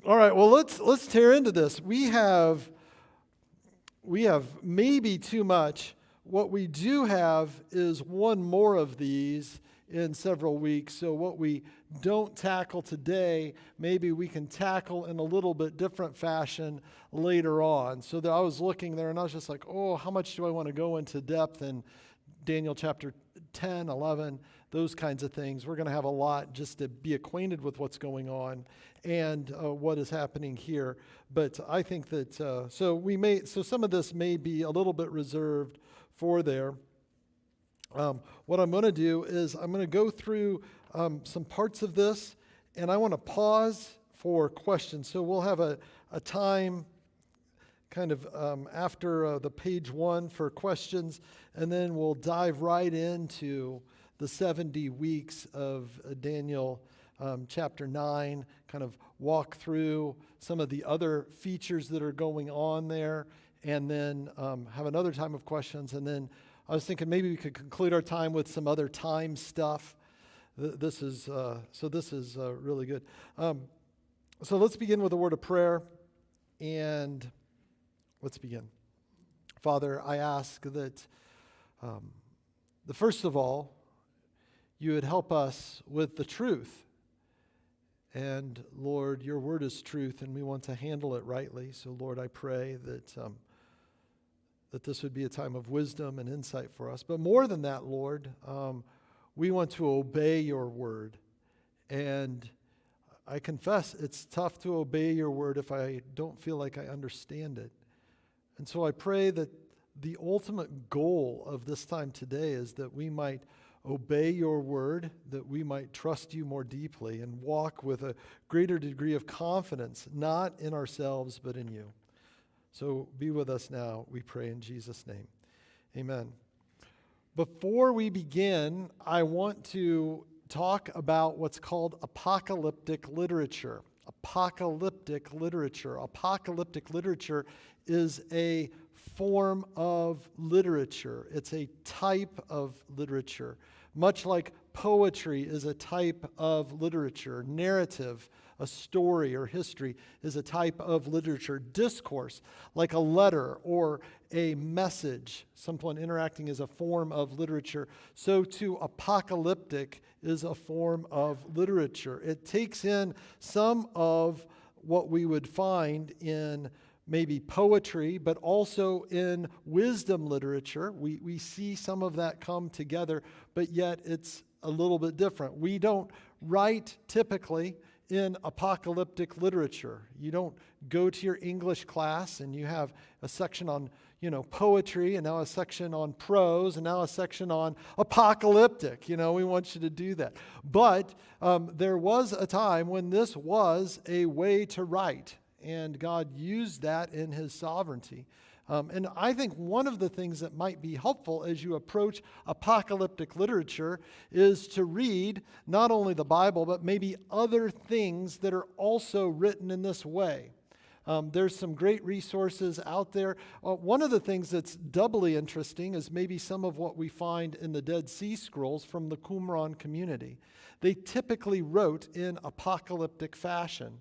All right, well let's tear into this. We have maybe too much. What we do have is one more of these in several weeks. So what we don't tackle today, maybe we can tackle in a little bit different fashion later on. So that I was looking there and I was just like, oh, how much do I want to go into depth in Daniel chapter 10, 11, those kinds of things. We're going to have a lot just to be acquainted with what's going on and what is happening here. But I think that, so some of this may be a little bit reserved for there. What I'm going to do is I'm going to go through some parts of this, and I want to pause for questions. So we'll have a time kind of after the page one for questions, and then we'll dive right into the 70 weeks of Daniel chapter 9, kind of walk through some of the other features that are going on there, and then have another time of questions. And then I was thinking maybe we could conclude our time with some other time stuff. This is really good. So let's begin with a word of prayer, and let's begin. Father, I ask that first of all, you would help us with the truth. And Lord, your word is truth, and we want to handle it rightly. So Lord, I pray that this would be a time of wisdom and insight for us. But more than that, Lord, we want to obey your word. And I confess it's tough to obey your word if I don't feel like I understand it. And so I pray that the ultimate goal of this time today is that we might obey your word, that we might trust you more deeply and walk with a greater degree of confidence, not in ourselves, but in you. So be with us now, we pray in Jesus' name. Amen. Before we begin, I want to talk about what's called apocalyptic literature. Apocalyptic literature. Apocalyptic literature is a form of literature. It's a type of literature. Much like poetry is a type of literature. Narrative, a story or history, is a type of literature. Discourse, like a letter or a message, someone interacting, is a form of literature. So too, apocalyptic is a form of literature. It takes in some of what we would find in maybe poetry, but also in wisdom literature. We see some of that come together, but yet it's a little bit different. We don't write typically in apocalyptic literature. You don't go to your English class and you have a section on, poetry, and now a section on prose, and now a section on apocalyptic. We want you to do that. But there was a time when this was a way to write, and God used that in his sovereignty. And I think one of the things that might be helpful as you approach apocalyptic literature is to read not only the Bible, but maybe other things that are also written in this way. There's some great resources out there. One of the things that's doubly interesting is maybe some of what we find in the Dead Sea Scrolls from the Qumran community. They typically wrote in apocalyptic fashion.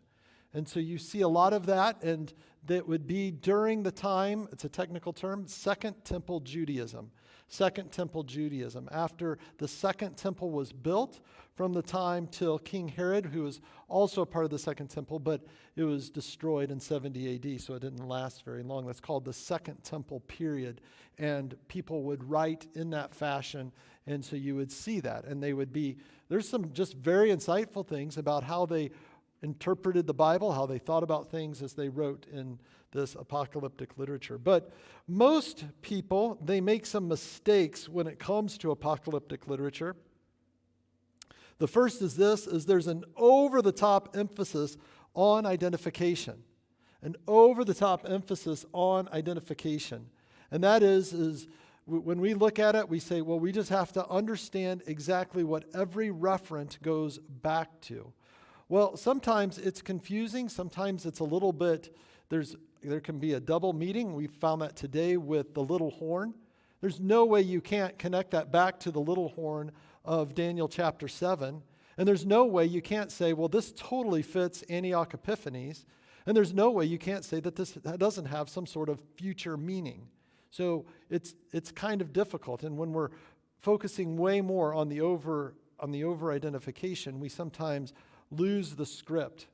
And so you see a lot of that, and that would be during the time, it's a technical term, Second Temple Judaism. Second Temple Judaism. After the Second Temple was built, from the time till King Herod, who was also a part of the Second Temple, but it was destroyed in 70 AD, so it didn't last very long. That's called the Second Temple period. And people would write in that fashion, and so you would see that. And there's some just very insightful things about how they interpreted the Bible, how they thought about things as they wrote in this apocalyptic literature. But most people, they make some mistakes when it comes to apocalyptic literature. The first is there's an over-the-top emphasis on identification. An over-the-top emphasis on identification. And that is when we look at it, we say, well, we just have to understand exactly what every referent goes back to. Well, sometimes it's confusing. Sometimes it's a little bit, there can be a double meaning. We found that today with the little horn. There's no way you can't connect that back to the little horn of Daniel chapter 7. And there's no way you can't say, well, this totally fits Antioch Epiphanes. And there's no way you can't say that this doesn't have some sort of future meaning. So it's kind of difficult. And when we're focusing way more on the over-identification, we sometimes lose the script.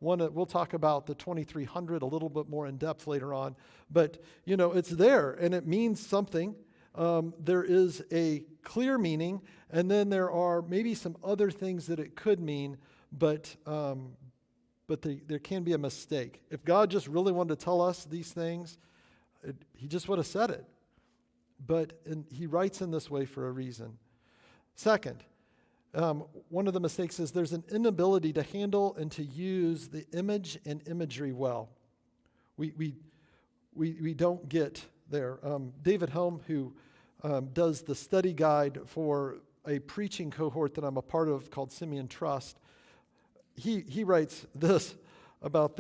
We'll talk about the 2300 a little bit more in depth later on. But, it's there, and it means something. There is a clear meaning, and then there are maybe some other things that it could mean, but there can be a mistake. If God just really wanted to tell us these things, he just would have said it. And he writes in this way for a reason. Second, one of the mistakes is there's an inability to handle and to use the image and imagery well. We don't get there. David Helm, who does the study guide for a preaching cohort that I'm a part of called Simeon Trust, he writes this about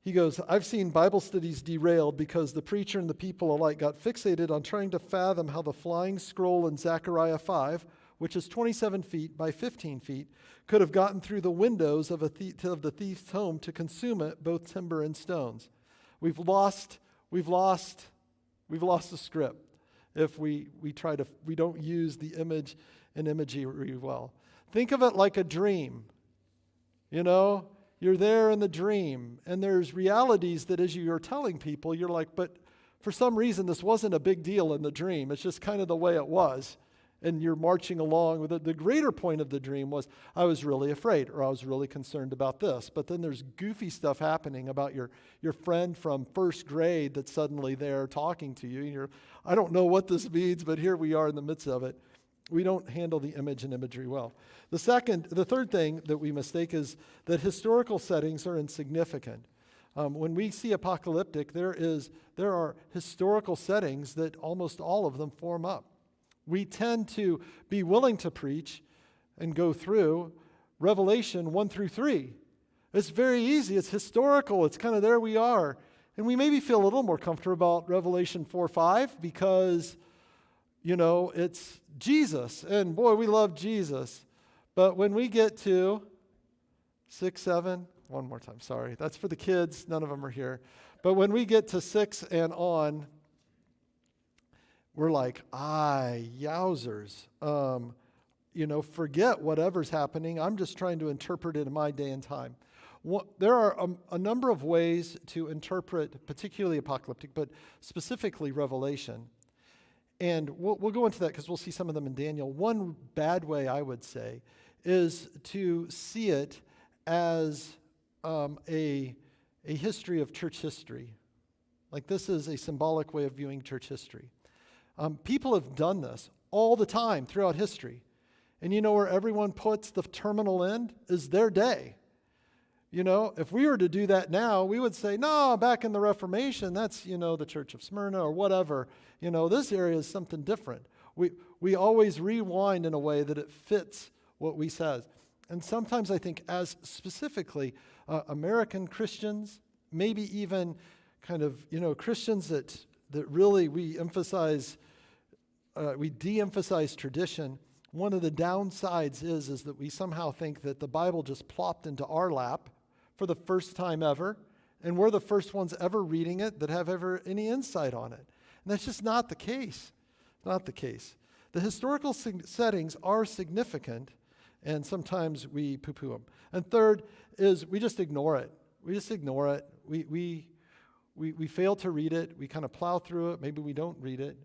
he goes, I've seen Bible studies derailed because the preacher and the people alike got fixated on trying to fathom how the flying scroll in Zechariah 5, which is 27 feet by 15 feet, could have gotten through the windows of the thief's home to consume it, both timber and stones. We've lost the script if we don't use the image and imagery well. Think of it like a dream. You're there in the dream, and there's realities that as you're telling people, you're like, but for some reason this wasn't a big deal in the dream. It's just kind of the way it was. And you're marching along with it. The greater point of the dream was, I was really afraid, or I was really concerned about this. But then there's goofy stuff happening about your friend from first grade that's suddenly there talking to you. And I don't know what this means, but here we are in the midst of it. We don't handle the image and imagery well. The third thing that we mistake is that historical settings are insignificant. When we see apocalyptic, there are historical settings that almost all of them form up. We tend to be willing to preach and go through Revelation 1 through 3. It's very easy. It's historical. It's kind of there we are. And we maybe feel a little more comfortable about Revelation 4-5 because, it's Jesus. And boy, we love Jesus. But when we get to 6, 7, one more time, sorry. That's for the kids. None of them are here. But when we get to 6 and on, we're like, yowzers. Forget whatever's happening. I'm just trying to interpret it in my day and time. There are a number of ways to interpret, particularly apocalyptic, but specifically Revelation. And we'll go into that because we'll see some of them in Daniel. One bad way, I would say, is to see it as a history of church history. Like this is a symbolic way of viewing church history. People have done this all the time throughout history. And where everyone puts the terminal end is their day. If we were to do that now, we would say, no, back in the Reformation, that's, the Church of Smyrna or whatever. This area is something different. We always rewind in a way that it fits what we says. And sometimes I think as specifically American Christians, maybe even kind of, Christians that really we de-emphasize tradition. One of the downsides is that we somehow think that the Bible just plopped into our lap for the first time ever, and we're the first ones ever reading it that have ever any insight on it. And that's just not the case. Not the case. The historical settings are significant, and sometimes we poo-poo them. And third is we just ignore it. We just ignore it. We fail to read it. We kind of plow through it. Maybe we don't read it.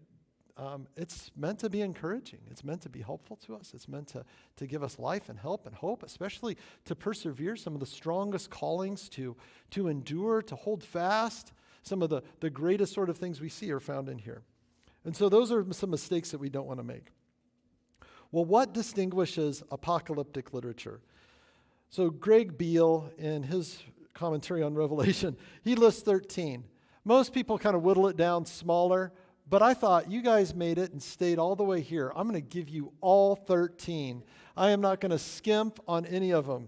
It's meant to be encouraging. It's meant to be helpful to us. It's meant to give us life and help and hope, especially to persevere. Some of the strongest callings to endure, to hold fast. Some of the greatest sort of things we see are found in here. And so those are some mistakes that we don't want to make. Well, what distinguishes apocalyptic literature? So Greg Beale, in his commentary on Revelation, he lists 13. Most people kind of whittle it down smaller, but I thought you guys made it and stayed all the way here. I'm going to give you all 13. I am not going to skimp on any of them.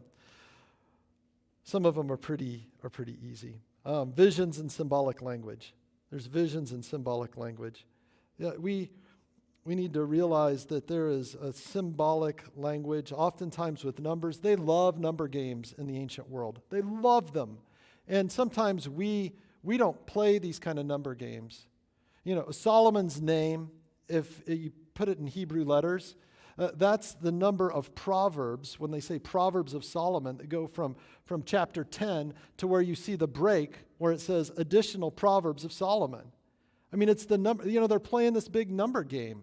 Some of them are pretty easy. Visions and symbolic language. There's visions and symbolic language. Yeah, we we need to realize that there is a symbolic language, oftentimes with numbers. They love number games in the ancient world. They love them. And sometimes we don't play these kind of number games. You know, Solomon's name, if you put it in Hebrew letters, that's the number of Proverbs, when they say Proverbs of Solomon, that go from chapter 10 to where you see the break where it says additional Proverbs of Solomon. I mean, it's the number, they're playing this big number game.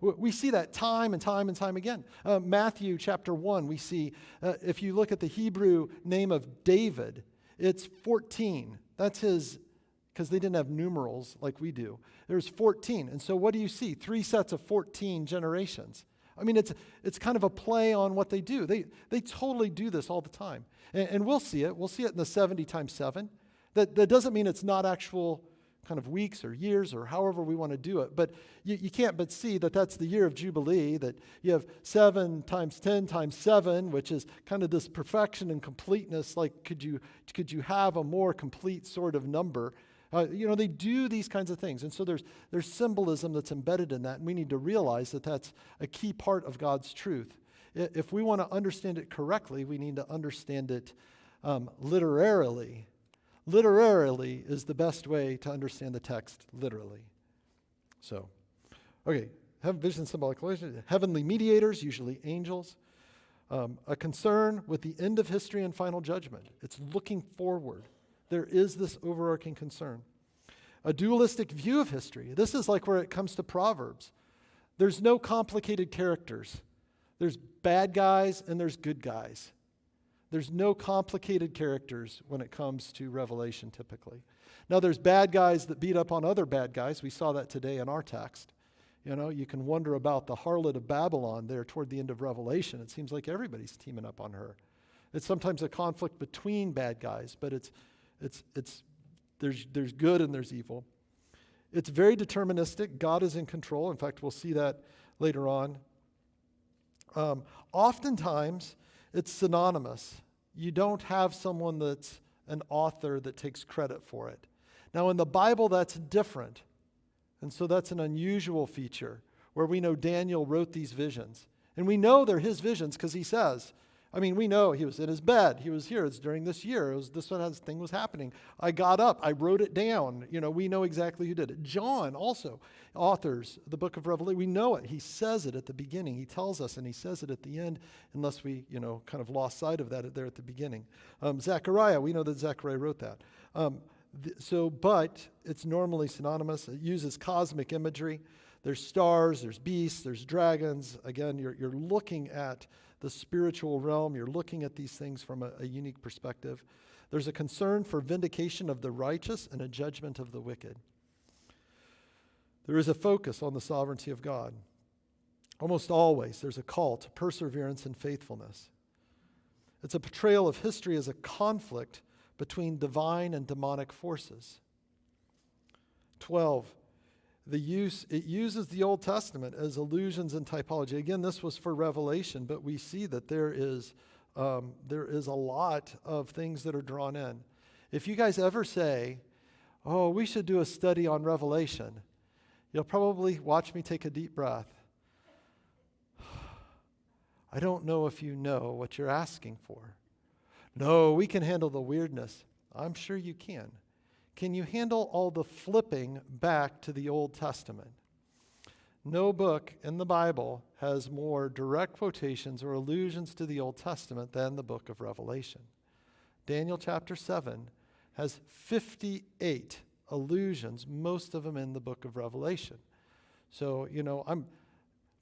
We see that time and time and time again. Matthew chapter 1, we see, if you look at the Hebrew name of David, it's 14. That's his, because they didn't have numerals like we do. There's 14. And so what do you see? 3 sets of 14 generations. I mean, it's kind of a play on what they do. They totally do this all the time. And we'll see it. We'll see it in the 70 times 7. That doesn't mean it's not actual kind of weeks or years or however we want to do it. But you can't but see that that's the year of Jubilee, that you have 7 times 10 times 7, which is kind of this perfection and completeness. Like, could you have a more complete sort of number? They do these kinds of things. And so there's symbolism that's embedded in that, and we need to realize that that's a key part of God's truth. If we want to understand it correctly, we need to understand it literarily. Literarily is the best way to understand the text literally. So, okay, vision, symbolic, heavenly mediators, usually angels. A concern with the end of history and final judgment. It's looking forward. There is this overarching concern. A dualistic view of history. This is like where it comes to Proverbs. There's no complicated characters. There's bad guys and there's good guys. There's no complicated characters when it comes to Revelation typically. Now there's bad guys that beat up on other bad guys. We saw that today in our text. You can wonder about the harlot of Babylon there toward the end of Revelation. It seems like everybody's teaming up on her. It's sometimes a conflict between bad guys, but there's good and there's evil. It's very deterministic. God is in control. In fact, we'll see that later on. Oftentimes, it's synonymous. You don't have someone that's an author that takes credit for it. Now, in the Bible, that's different. And so that's an unusual feature where we know Daniel wrote these visions. And we know they're his visions because he says, we know he was in his bed. He was here. It's during this year. This thing was happening. I got up. I wrote it down. We know exactly who did it. John also authors the book of Revelation. We know it. He says it at the beginning. He tells us, and he says it at the end, unless we, kind of lost sight of that there at the beginning. Zechariah, we know that Zechariah wrote that. But it's normally synonymous. It uses cosmic imagery. There's stars, there's beasts, there's dragons. Again, you're looking at the spiritual realm. You're looking at these things from a unique perspective. There's a concern for vindication of the righteous and a judgment of the wicked. There is a focus on the sovereignty of God. Almost always, there's a call to perseverance and faithfulness. It's a portrayal of history as a conflict between divine and demonic forces. 12. It uses the Old Testament as allusions and typology. Again, this was for Revelation, but we see that there is a lot of things that are drawn in. If you guys ever say, "Oh, we should do a study on Revelation," you'll probably watch me take a deep breath. I don't know if you know what you're asking for. No, we can handle the weirdness. I'm sure you can. Can you handle all the flipping back to the Old Testament? No book in the Bible has more direct quotations or allusions to the Old Testament than the book of Revelation. Daniel chapter 7 has 58 allusions, most of them in the book of Revelation. So,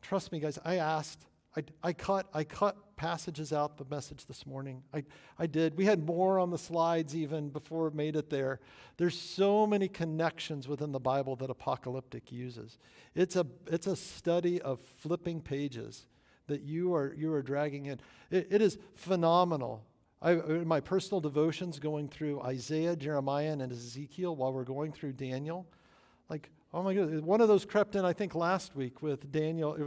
trust me, guys, I cut passages out the message this morning. I did. We had more on the slides even before it made it there. There's so many connections within the Bible that apocalyptic uses. It's a study of flipping pages that you are dragging in. It is phenomenal. In my personal devotions going through Isaiah, Jeremiah, and Ezekiel while we're going through Daniel, oh my goodness, one of those crept in, I think, last week with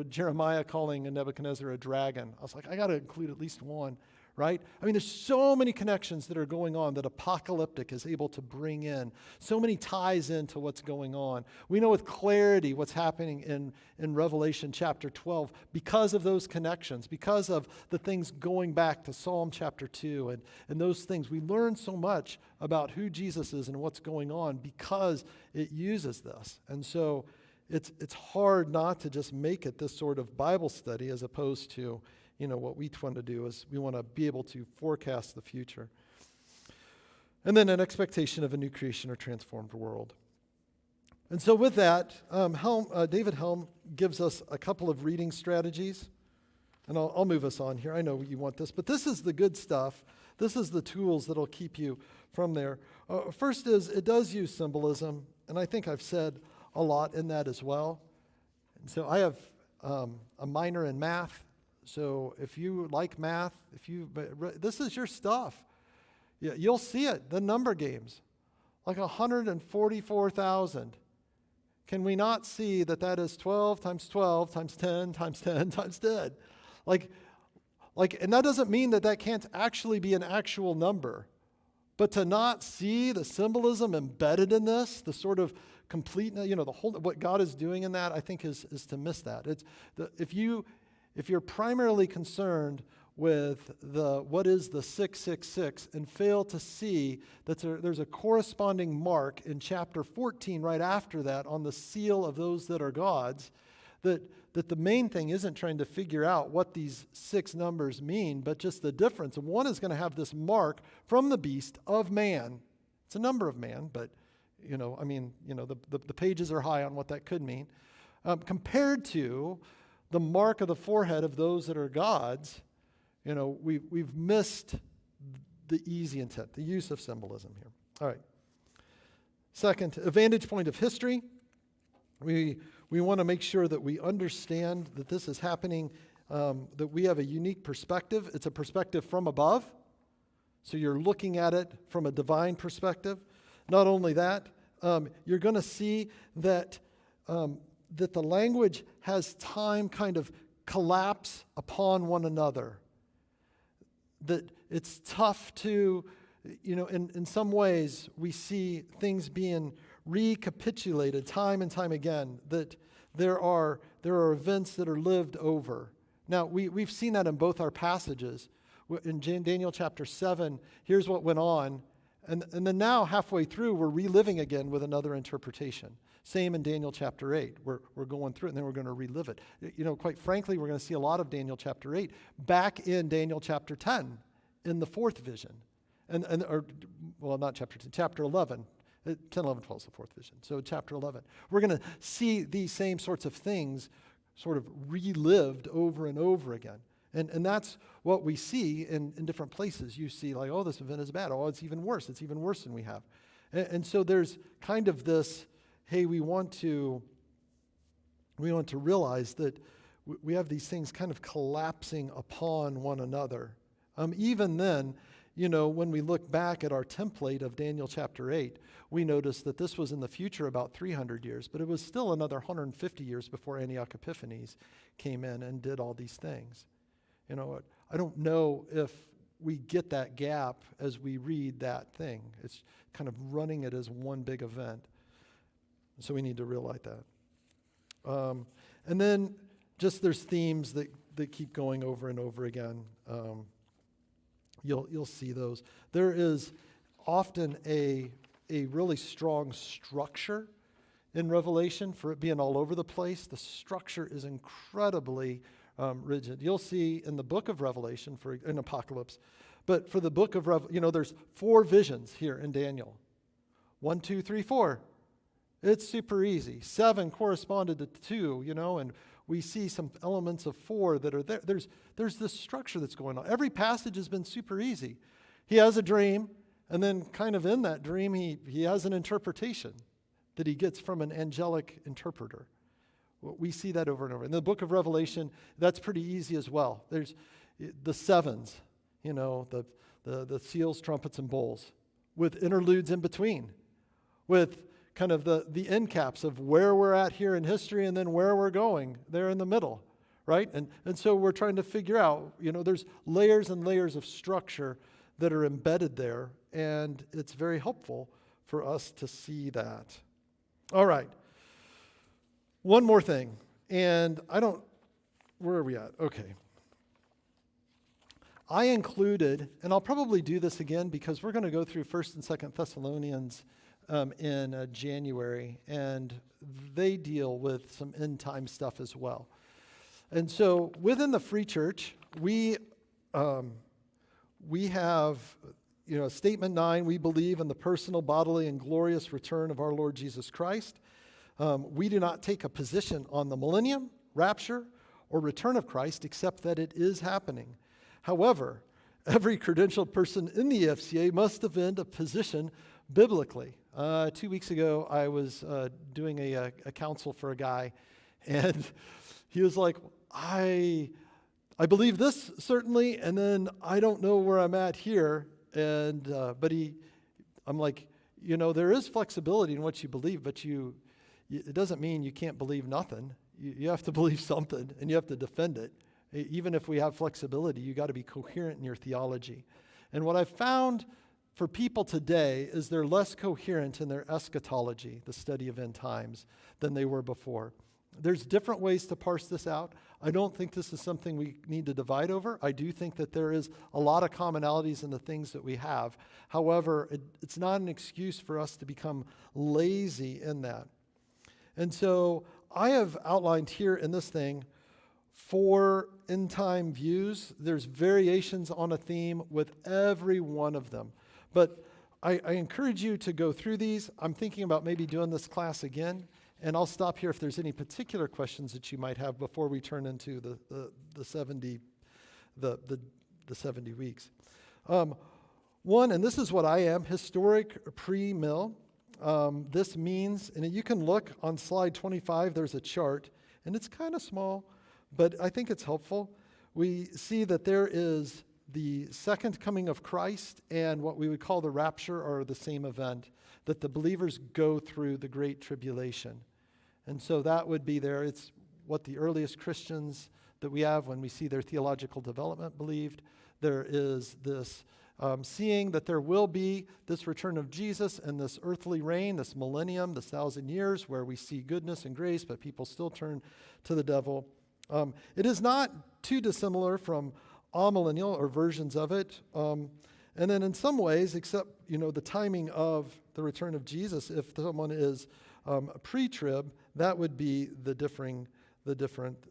Jeremiah calling Nebuchadnezzar a dragon. I was like, I got to include at least one, right? I mean, there's so many connections that are going on that apocalyptic is able to bring in. So many ties into what's going on. We know with clarity what's happening in Revelation chapter 12 because of those connections, because of the things going back to Psalm chapter 2 and those things. We learn so much about who Jesus is and what's going on because it uses this. And so it's hard not to just make it this sort of Bible study as opposed to what we want to do is we want to be able to forecast the future. And then an expectation of a new creation or transformed world. And so with that, David Helm gives us a couple of reading strategies. And I'll move us on here. I know you want this, but this is the good stuff. This is the tools that'll keep you from there. First is it does use symbolism, and I think I've said a lot in that as well. And so I have a minor in math. So if you like math, this is your stuff. Yeah, you'll see it, the number games, like 144,000. Can we not see that is 12 times 12 times 10 times 10 times 10? And that doesn't mean that can't actually be an actual number. But to not see the symbolism embedded in this, the sort of complete, the whole, what God is doing in that, I think is to miss that. If you're primarily concerned with what is the 666 and fail to see that there's a corresponding mark in chapter 14 right after that on the seal of those that are God's, that the main thing isn't trying to figure out what these 6 numbers mean, but just the difference. And one is going to have this mark from the beast of man. It's a number of man, but the pages are high on what that could mean. Compared to the mark of the forehead of those that are God's, we've missed the easy intent, the use of symbolism here. All right. Second, a vantage point of history. We want to make sure that we understand that this is happening, that we have a unique perspective. It's a perspective from above. So you're looking at it from a divine perspective. Not only that, you're going to see that the language has time kind of collapse upon one another. That it's tough to, in some ways we see things being recapitulated time and time again, that there are events that are lived over. Now, we've seen that in both our passages. In Daniel chapter 7, here's what went on, and then now halfway through, we're reliving again with another interpretation. Same in Daniel chapter 8. We're going through it, and then we're going to relive it. Quite frankly, we're going to see a lot of Daniel chapter 8 back in Daniel chapter 10 in the 4th vision. Not chapter 10, chapter 11. 10, 11, 12 is the 4th vision. So chapter 11. We're going to see these same sorts of things sort of relived over and over again. And that's what we see in different places. You see like, oh, this event is bad. Oh, it's even worse. It's even worse than we have. And so there's kind of this, hey, we want to realize that we have these things kind of collapsing upon one another. Even then, when we look back at our template of Daniel chapter 8, we notice that this was in the future about 300 years, but it was still another 150 years before Antioch Epiphanes came in and did all these things. I don't know if we get that gap as we read that thing. It's kind of running it as one big event. So we need to realize that. And then just there's themes that keep going over and over again. You'll see those. There is often a really strong structure in Revelation for it being all over the place. The structure is incredibly rigid. You'll see in the book of Revelation, in Apocalypse, but for the book of there's 4 visions here in Daniel. 1, 2, 3, 4. It's super easy. 7 corresponded to 2, and we see some elements of 4 that are there. There's this structure that's going on. Every passage has been super easy. He has a dream, and then kind of in that dream, he has an interpretation that he gets from an angelic interpreter. We see that over and over. In the book of Revelation, that's pretty easy as well. There's the 7s, the seals, trumpets, and bowls, with interludes in between, with kind of the end caps of where we're at here in history and then where we're going there in the middle, right? And so we're trying to figure out, there's layers and layers of structure that are embedded there, and it's very helpful for us to see that. All right. One more thing, and where are we at? Okay. I included, and I'll probably do this again because we're going to go through 1st and 2nd Thessalonians in January, and they deal with some end time stuff as well. And so within the Free Church, we have, Statement 9, we believe in the personal, bodily, and glorious return of our Lord Jesus Christ. We do not take a position on the millennium, rapture, or return of Christ, except that it is happening. However, every credentialed person in the FCA must defend a position biblically. 2 weeks ago, I was doing a counsel for a guy, and he was like, I believe this certainly, and then I don't know where I'm at here. And I'm like, there is flexibility in what you believe, but it doesn't mean you can't believe nothing. You have to believe something, and you have to defend it. Even if we have flexibility, you got to be coherent in your theology. And what I've found for people today is they're less coherent in their eschatology, the study of end times, than they were before. There's different ways to parse this out. I don't think this is something we need to divide over. I do think that there is a lot of commonalities in the things that we have. However, it's not an excuse for us to become lazy in that. And so I have outlined here in this thing 4 end-time views. There's variations on a theme with every one of them. But I encourage you to go through these. I'm thinking about maybe doing this class again, and I'll stop here if there's any particular questions that you might have before we turn into the 70 weeks. One, and this is what I am, historic pre-mill. This means, and you can look on slide 25, there's a chart, and it's kind of small, but I think it's helpful. We see that there is the second coming of Christ and what we would call the rapture are the same event, that the believers go through the great tribulation. And so that would be there. It's what the earliest Christians that we have when we see their theological development believed. There is this seeing that there will be this return of Jesus and this earthly reign, this millennium, this 1,000 years where we see goodness and grace, but people still turn to the devil. It is not too dissimilar from amillennial or versions of it. And then in some ways, except, the timing of the return of Jesus, if someone is pre-trib, that would be the different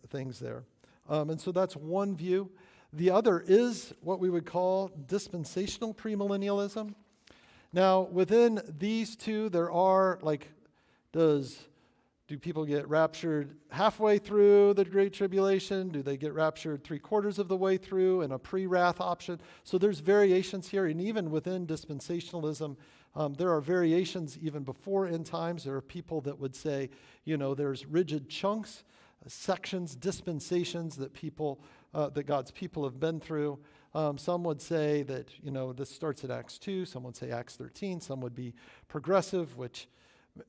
things there. And so that's one view. The other is what we would call dispensational premillennialism. Now, within these two, there are do people get raptured halfway through the Great Tribulation? Do they get raptured 3/4 of the way through in a pre-wrath option? So there's variations here, and even within dispensationalism, there are variations even before end times. There are people that would say, there's rigid chunks, sections, dispensations that that God's people have been through. Some would say that, this starts at Acts 2. Some would say Acts 13. Some would be progressive, which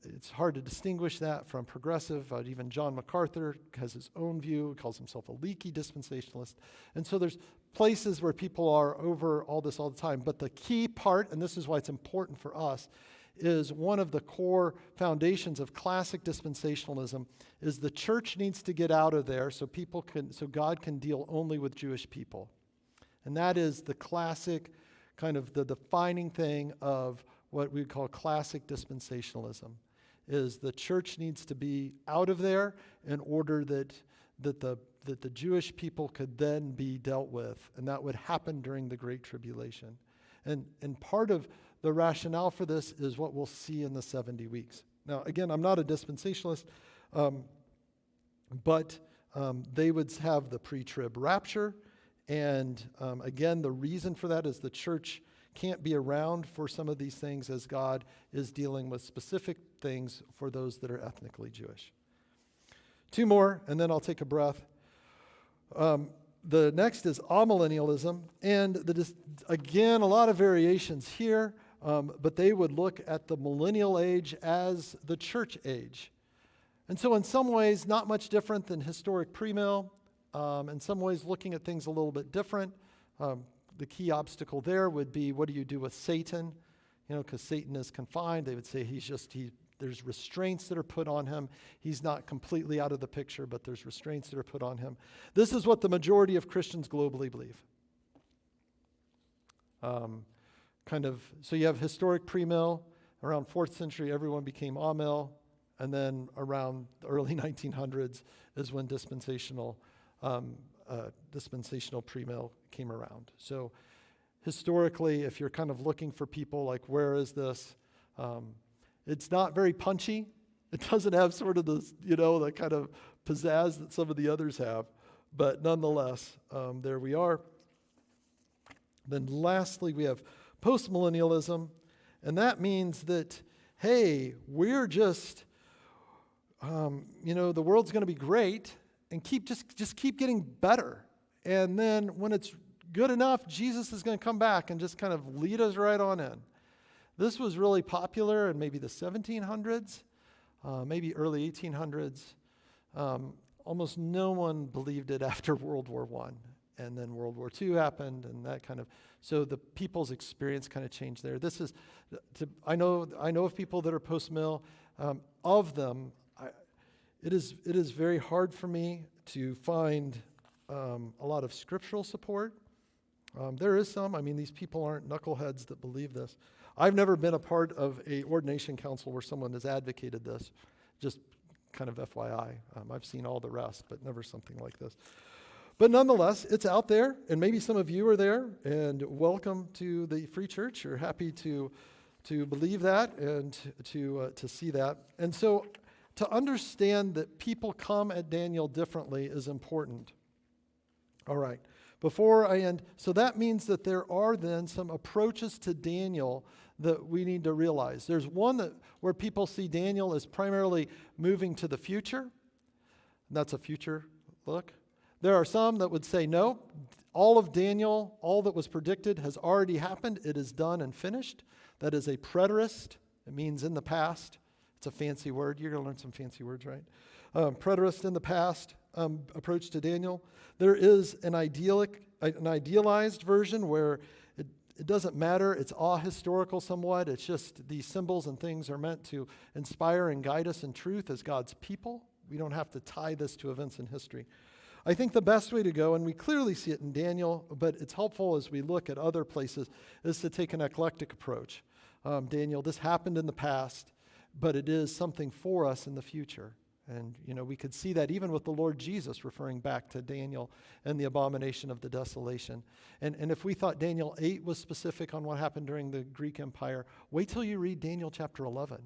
it's hard to distinguish that from progressive. Even John MacArthur has his own view, calls himself a leaky dispensationalist. And so there's places where people are over all this all the time. But the key part, and this is why it's important for us, is one of the core foundations of classic dispensationalism is the church needs to get out of there so God can deal only with Jewish people. And that is the classic kind of the defining thing of what we call classic dispensationalism, is the church needs to be out of there in order that the Jewish people could then be dealt with, and that would happen during the Great Tribulation. And part of the rationale for this is what we'll see in the 70 weeks. Now, again, I'm not a dispensationalist, but they would have the pre-trib rapture, and again, the reason for that is the church can't be around for some of these things as God is dealing with specific things for those that are ethnically Jewish. 2 more, and then I'll take a breath. The next is amillennialism, and again, a lot of variations here, but they would look at the millennial age as the church age. And so in some ways, not much different than historic premill, in some ways looking at things a little bit different. The key obstacle there would be, what do you do with Satan? Because Satan is confined. They would say there's restraints that are put on him. He's not completely out of the picture, but there's restraints that are put on him. This is what the majority of Christians globally believe. So you have historic pre-mill. Around 4th century, everyone became amill. And then around the early 1900s is when dispensational pre-mill came around. So historically, if you're kind of looking for people like, where is this? It's not very punchy. It doesn't have sort of the kind of pizzazz that some of the others have. But nonetheless, there we are. Then lastly, we have postmillennialism. And that means that, hey, we're just, the world's going to be great and just keep getting better. And then when it's good enough, Jesus is going to come back and just kind of lead us right on in. This was really popular in maybe the 1700s, maybe early 1800s. Almost no one believed it after World War I. And then World War II happened, and so the people's experience kind of changed there. I know of people that are post-mill. Of them, it is very hard for me to find a lot of scriptural support. There is some. These people aren't knuckleheads that believe this. I've never been a part of a ordination council where someone has advocated this, just kind of FYI. I've seen all the rest, but never something like this. But nonetheless, it's out there, and maybe some of you are there, and welcome to the Free Church. You're happy to believe that and to see that. And so to understand that people come at Daniel differently is important. All right. Before I end, so that means that there are then some approaches to Daniel that we need to realize. There's one where people see Daniel as primarily moving to the future. And that's a future look. There are some that would say, no, all of Daniel, all that was predicted has already happened. It is done and finished. That is a preterist. It means in the past. It's a fancy word. You're going to learn some fancy words, right? Preterist in the past approach to Daniel. There is an idealized version where it doesn't matter. It's ahistorical somewhat. It's just these symbols and things are meant to inspire and guide us in truth as God's people. We don't have to tie this to events in history. I think the best way to go, and we clearly see it in Daniel, but it's helpful as we look at other places, is to take an eclectic approach. Daniel, this happened in the past, but it is something for us in the future. And, we could see that even with the Lord Jesus referring back to Daniel and the abomination of the desolation. And if we thought Daniel 8 was specific on what happened during the Greek Empire, wait till you read Daniel chapter 11.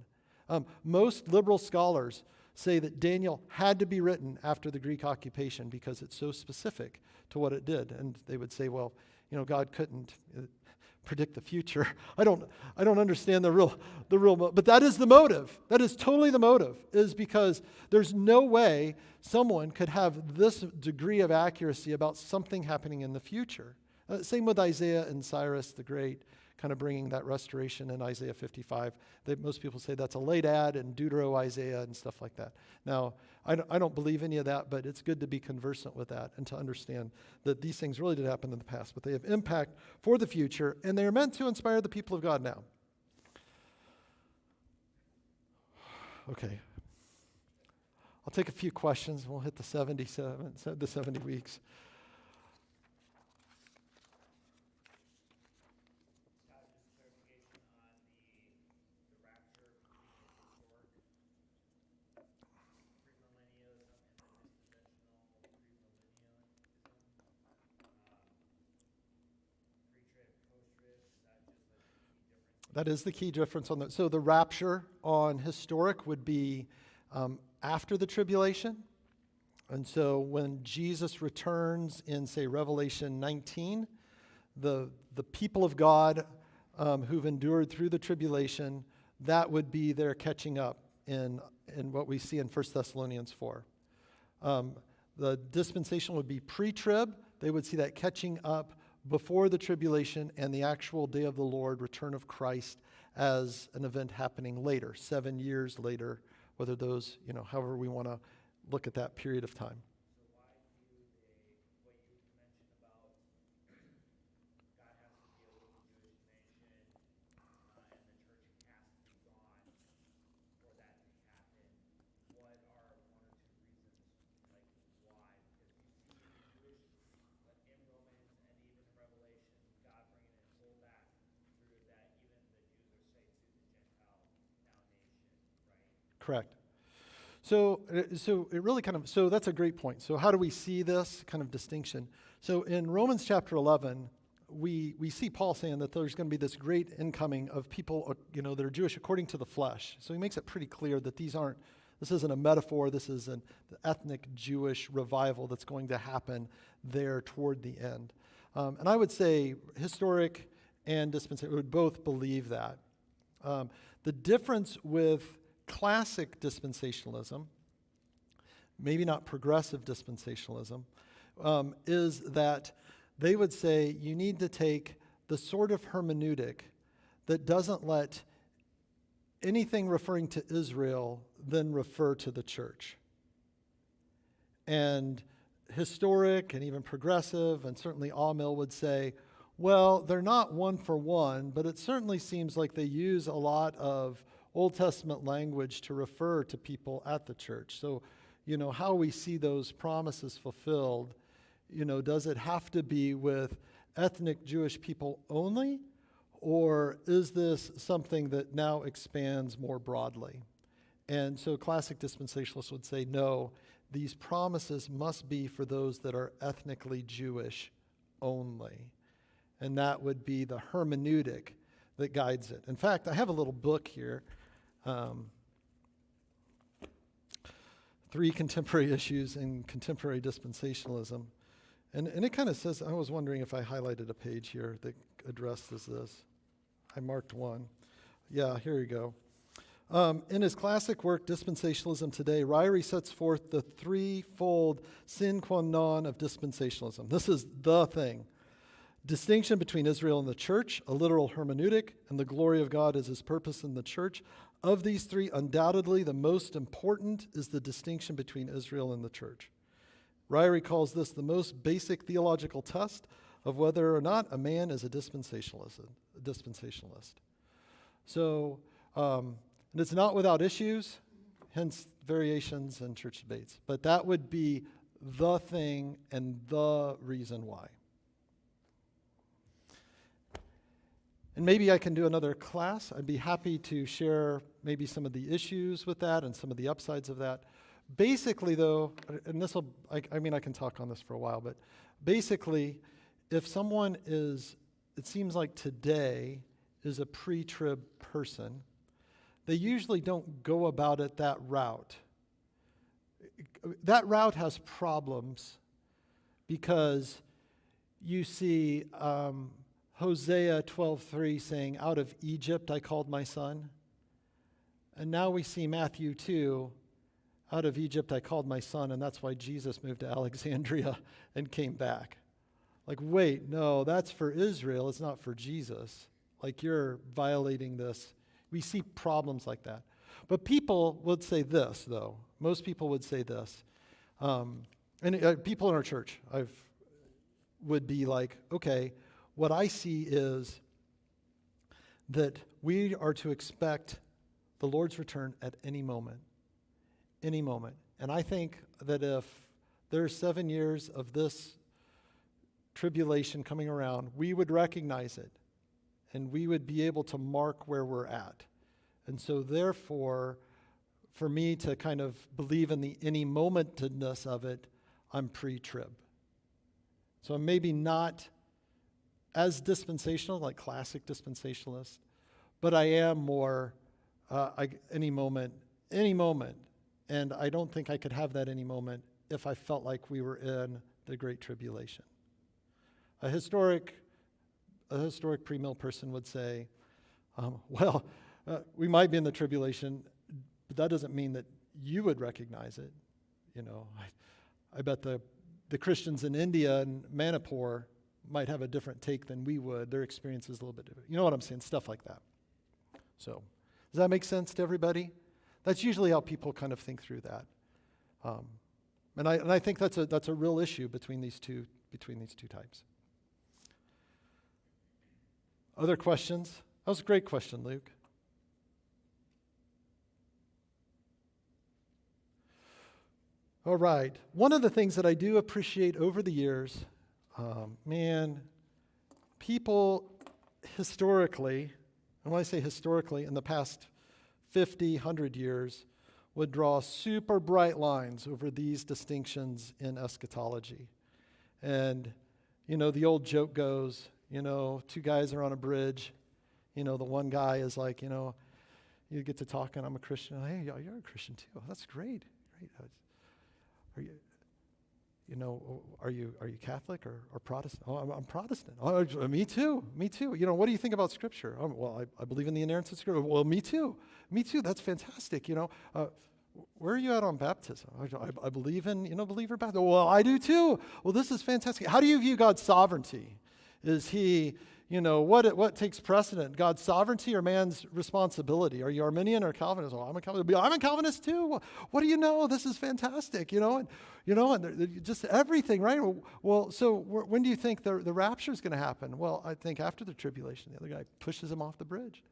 Most liberal scholars say that Daniel had to be written after the Greek occupation because it's so specific to what it did. And they would say, well, God couldn't predict the future. I don't understand the real, but that is the motive. That is totally the motive, is because there's no way someone could have this degree of accuracy about something happening in the future. Same with Isaiah and Cyrus the Great, kind of bringing that restoration in Isaiah 55. Most people say that's a late add in Deutero-Isaiah and stuff like that. Now, I don't believe any of that, but it's good to be conversant with that and to understand that these things really did happen in the past, but they have impact for the future, and they are meant to inspire the people of God now. Okay. I'll take a few questions. We'll hit the 70 weeks. That is the key difference on that. So the rapture on historic would be after the tribulation. And so when Jesus returns in, say, Revelation 19, the people of God who've endured through the tribulation, that would be their catching up in what we see in 1 Thessalonians 4. The dispensation would be pre-trib. They would see that catching up before the tribulation and the actual day of the Lord, return of Christ, as an event happening later, 7 years later, whether those, however we want to look at that period of time. Correct. So it really so that's a great point. So how do we see this kind of distinction? So in Romans chapter 11, we see Paul saying that there's going to be this great incoming of people, that are Jewish according to the flesh. So he makes it pretty clear that this isn't a metaphor. This is an ethnic Jewish revival that's going to happen there toward the end. And I would say historic and dispensational would both believe that. The difference with classic dispensationalism, maybe not progressive dispensationalism, is that they would say you need to take the sort of hermeneutic that doesn't let anything referring to Israel then refer to the church. And historic and even progressive, and certainly Amill would say, well, they're not one for one, but it certainly seems like they use a lot of Old Testament language to refer to people at the church. So, how we see those promises fulfilled, does it have to be with ethnic Jewish people only? Or is this something that now expands more broadly? And so classic dispensationalists would say, no, these promises must be for those that are ethnically Jewish only. And that would be the hermeneutic that guides it. In fact, I have a little book here, 3 Contemporary Issues in Contemporary Dispensationalism. And it kind of says, I was wondering if I highlighted a page here that addresses this. I marked one. Yeah, here you go. In his classic work, Dispensationalism Today, Ryrie sets forth the threefold sine qua non of dispensationalism. This is the thing. Distinction between Israel and the church, a literal hermeneutic, and the glory of God as his purpose in the church. Of these 3, undoubtedly the most important is the distinction between Israel and the church. Ryrie calls this the most basic theological test of whether or not a man is a dispensationalist. So, and it's not without issues, hence variations in church debates. But that would be the thing and the reason why. And maybe I can do another class. I'd be happy to share maybe some of the issues with that and some of the upsides of that. Basically, though, and I can talk on this for a while, but basically, if someone it seems like today, is a pre-trib person, they usually don't go about it that route. That route has problems because you see Hosea 12:3 saying, out of Egypt I called my son. And now we see Matthew 2, out of Egypt I called my son, and that's why Jesus moved to Alexandria and came back. Like, wait, no, that's for Israel, it's not for Jesus. Like, you're violating this. We see problems like that. But people would say this, though. Most people would say this. People in our church would be like, okay, what I see is that we are to expect the Lord's return at any moment. Any moment. And I think that if there's 7 years of this tribulation coming around, we would recognize it. And we would be able to mark where we're at. And so therefore, for me to kind of believe in the any momentedness of it, I'm pre-trib. So I'm maybe not as dispensational, like classic dispensationalist, but I am more any moment. And I don't think I could have that any moment if I felt like we were in the Great Tribulation. A historic pre-mill person would say, we might be in the tribulation, but that doesn't mean that you would recognize it. I bet the Christians in India and Manipur might have a different take than we would. Their experience is a little bit different. You know what I'm saying? Stuff like that. So, does that make sense to everybody? That's usually how people kind of think through that. And I think that's a real issue between these two types. Other questions? That was a great question, Luke. All right. One of the things that I do appreciate over the years, people historically, and when I say historically, in the past 50, 100 years, would draw super bright lines over these distinctions in eschatology. And, the old joke goes, two guys are on a bridge. The one guy is like, you get to talking, I'm a Christian. Hey, you're a Christian too. Oh, that's great. Are you Catholic or Protestant? Oh, I'm Protestant. Oh, me too. What do you think about Scripture? Well, I believe in the inerrance of Scripture. Well, me too. That's fantastic. Where are you at on baptism? I believe in, believer baptism. Well, I do too. Well, this is fantastic. How do you view God's sovereignty? Is he, what takes precedent? God's sovereignty or man's responsibility? Are you Arminian or Calvinist? Well, I'm a Calvinist. I'm a Calvinist too. What do you know? This is fantastic, and just everything, right? Well, so when do you think the rapture is going to happen? Well, I think after the tribulation. The other guy pushes him off the bridge.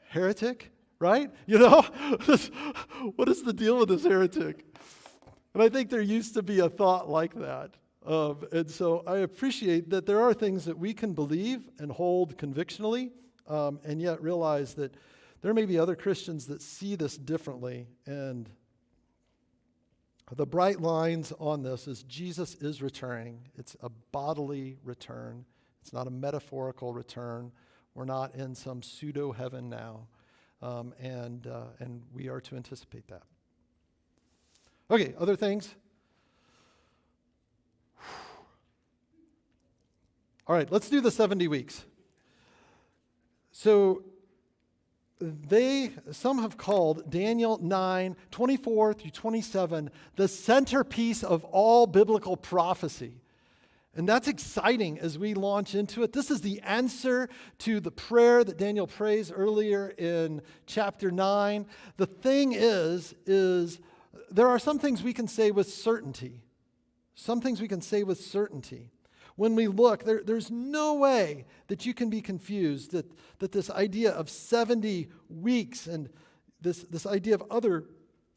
Heretic, right? What is the deal with this heretic? And I think there used to be a thought like that. And so I appreciate that there are things that we can believe and hold convictionally, and yet realize that there may be other Christians that see this differently. And the bright lines on this is Jesus is returning. It's a bodily return. It's not a metaphorical return. We're not in some pseudo heaven now, and we are to anticipate that. Okay, other things. All right, let's do the 70 weeks. So some have called Daniel 9:24 through 27 the centerpiece of all biblical prophecy. And that's exciting as we launch into it. This is the answer to the prayer that Daniel prays earlier in chapter 9. The thing is there are some things we can say with certainty. When we look, there's no way that you can be confused that this idea of 70 weeks and this idea of other,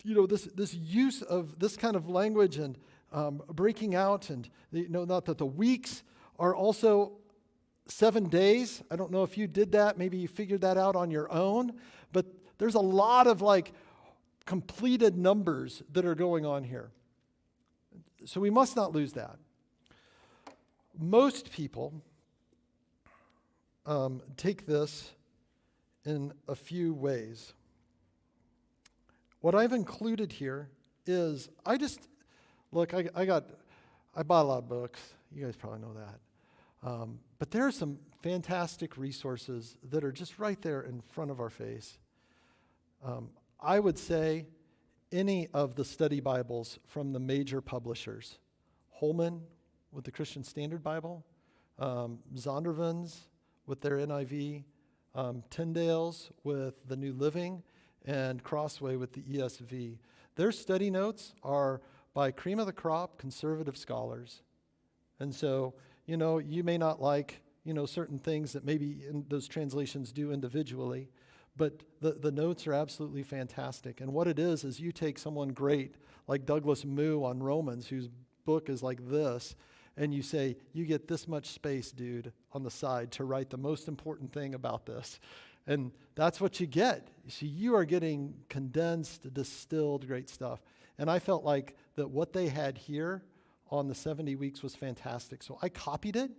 this use of this kind of language and breaking out, and not that the weeks are also 7 days. I don't know if you did that. Maybe you figured that out on your own. But there's a lot of completed numbers that are going on here. So we must not lose that. Most people take this in a few ways. What I've included here is I bought a lot of books. You guys probably know that. But there are some fantastic resources that are just right there in front of our face. I would say any of the study Bibles from the major publishers. Holman with the Christian Standard Bible, Zondervan's with their NIV, Tyndale's with the New Living, and Crossway with the ESV. Their study notes are by cream of the crop conservative scholars. And so, you may not like, certain things that maybe in those translations do individually, but the notes are absolutely fantastic. And what it is you take someone great like Douglas Moo on Romans, whose book is like this, and you say, you get this much space, dude, on the side to write the most important thing about this. And that's what you get. So you are getting condensed, distilled, great stuff. And I felt like that what they had here on the 70 weeks was fantastic. So I copied it.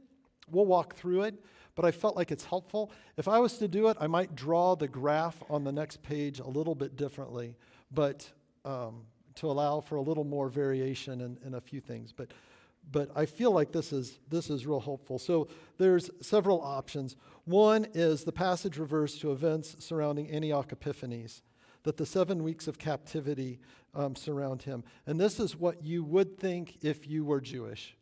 We'll walk through it, but I felt like it's helpful. If I was to do it, I might draw the graph on the next page a little bit differently, but to allow for a little more variation in a few things. But I feel like this is real helpful. So there's several options. One is the passage reversed to events surrounding Antioch Epiphanes, that the 7 weeks of captivity surround him. And this is what you would think if you were Jewish.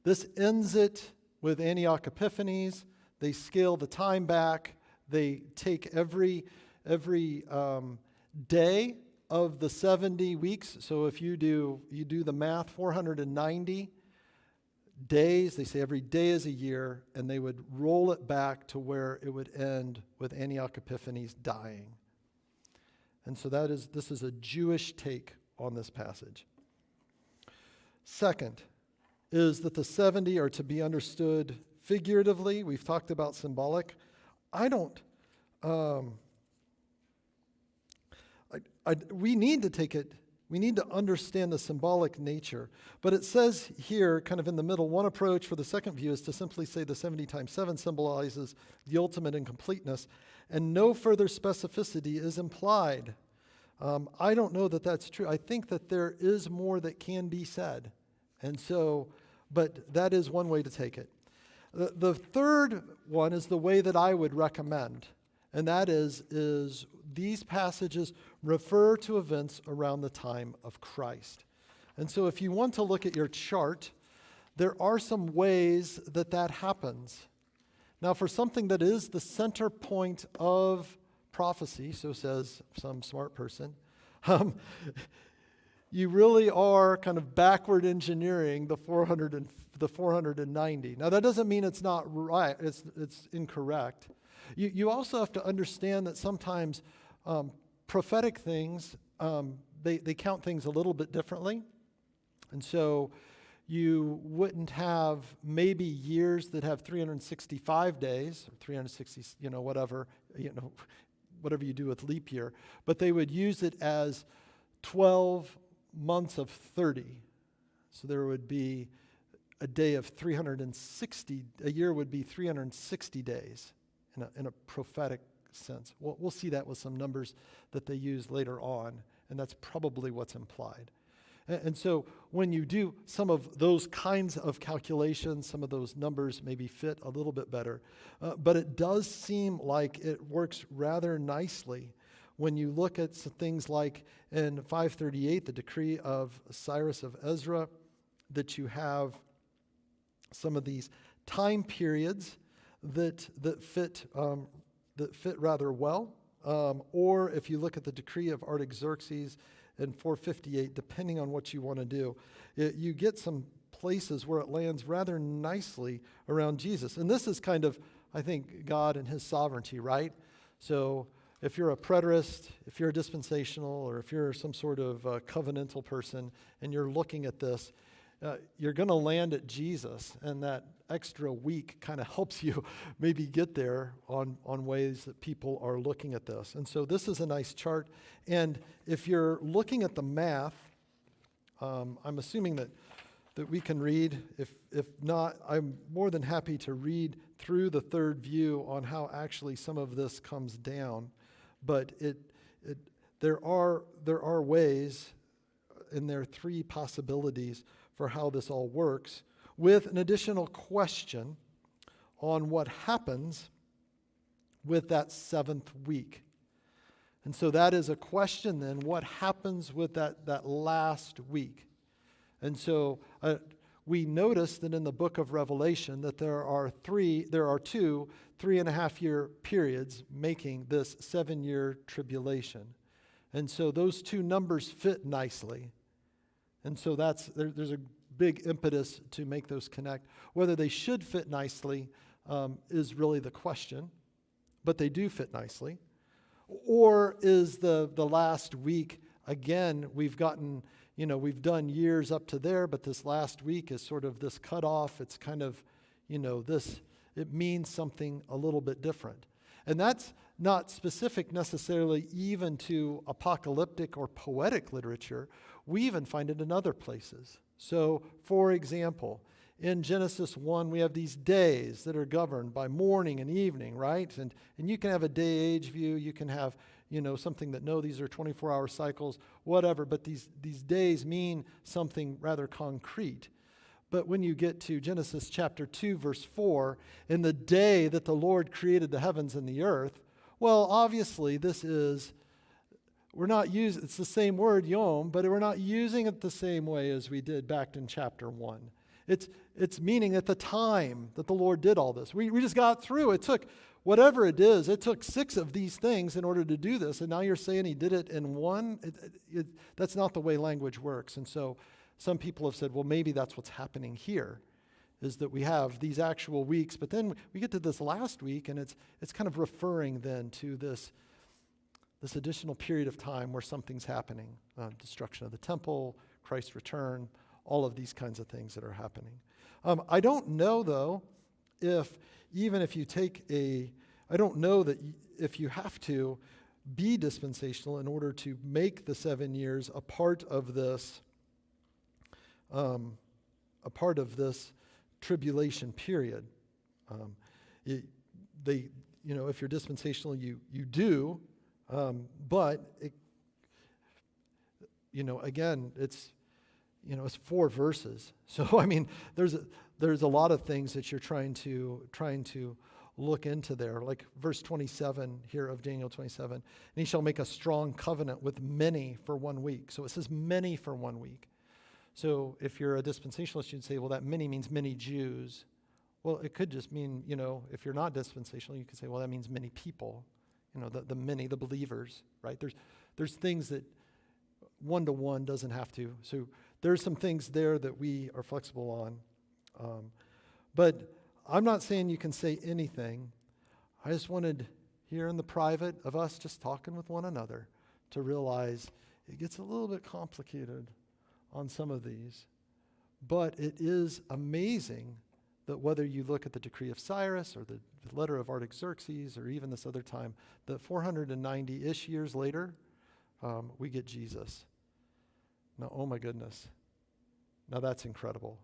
This ends it with Antioch Epiphanes. They scale the time back. They take every day of the 70 weeks. So if you do the math, 490 days, they say every day is a year, and they would roll it back to where it would end with Antioch Epiphanes dying. And so this is a Jewish take on this passage. Second is that the 70 are to be understood figuratively. We've talked about symbolic. I don't We need to take it, we need to understand the symbolic nature. But it says here, kind of in the middle, one approach for the second view is to simply say the 70 times 7 symbolizes the ultimate incompleteness, and no further specificity is implied. I don't know that that's true. I think that there is more that can be said. And so, but that is one way to take it. The third one is the way that I would recommend, and that is these passages refer to events around the time of Christ. And so if you want to look at your chart, there are some ways that that happens. Now, for something that is the center point of prophecy, so says some smart person, you really are kind of backward engineering the 490. Now, that doesn't mean it's not right, it's incorrect. You also have to understand that sometimes prophetic things, they count things a little bit differently. And so you wouldn't have maybe years that have 365 days, or 360, whatever you do with leap year, but they would use it as 12 months of 30. So there would be a day of 360, a year would be 360 days in a prophetic sense. We'll see that with some numbers that they use later on, and that's probably what's implied. And so when you do some of those kinds of calculations, some of those numbers maybe fit a little bit better. But it does seem like it works rather nicely when you look at some things like in 538, the decree of Cyrus of Ezra, that you have some of these time periods that fit rather well. Or if you look at the decree of Artaxerxes in 458, depending on what you want to do, you get some places where it lands rather nicely around Jesus. And this is kind of, I think, God and his sovereignty, right? So if you're a preterist, if you're a dispensational, or if you're some sort of covenantal person and you're looking at this, you're going to land at Jesus, and that extra week kind of helps you maybe get there on ways that people are looking at this. And so this is a nice chart. And if you're looking at the math, I'm assuming that we can read. If not, I'm more than happy to read through the third view on how actually some of this comes down. But there are ways, and there are three possibilities for how this all works, with an additional question on what happens with that seventh week. And so that is a question then, what happens with that last week? And so we notice that in the book of Revelation that there are two 3.5-year periods making this 7-year tribulation. And so those two numbers fit nicely. And so there's a big impetus to make those connect. Whether they should fit nicely is really the question, but they do fit nicely. Or is the last week, again, we've done years up to there, but this last week is sort of this cutoff. It's kind of, it means something a little bit different. And that's not specific necessarily even to apocalyptic or poetic literature. We even find it in other places. So, for example, in Genesis 1, we have these days that are governed by morning and evening, right? And you can have a day-age view. You can have, something that, no, these are 24-hour cycles, whatever. But these days mean something rather concrete. But when you get to Genesis chapter 2, verse 4, in the day that the Lord created the heavens and the earth, well, obviously, it's the same word, yom, but we're not using it the same way as we did back in chapter 1. It's meaning at the time that the Lord did all this. We just got through. It took, whatever it is, it took 6 of these things in order to do this, and now you're saying he did it in one? That's not the way language works. And so some people have said, well, maybe that's what's happening here, is that we have these actual weeks, but then we get to this last week, and it's kind of referring then to this additional period of time where something's happening. Destruction of the temple, Christ's return, all of these kinds of things that are happening. I don't know, though, I don't know that if you have to be dispensational in order to make the 7 years a part of this tribulation period. If you're dispensational, you do, but again, it's 4 verses. So I mean, there's a lot of things that you're trying to look into there, like verse 27 here of Daniel 27. And he shall make a strong covenant with many for 1 week. So it says many for 1 week. So if you're a dispensationalist, you'd say, well, that many means many Jews. Well, it could just mean, if you're not dispensational, you could say, well, that means many people, the many, the believers, right? There's things that one-to-one doesn't have to. So there's some things there that we are flexible on. But I'm not saying you can say anything. I just wanted here in the private of us just talking with one another to realize it gets a little bit complicated on some of these. But it is amazing that whether you look at the decree of Cyrus or the letter of Artaxerxes or even this other time, that 490-ish years later, we get Jesus. Now, oh my goodness. Now that's incredible.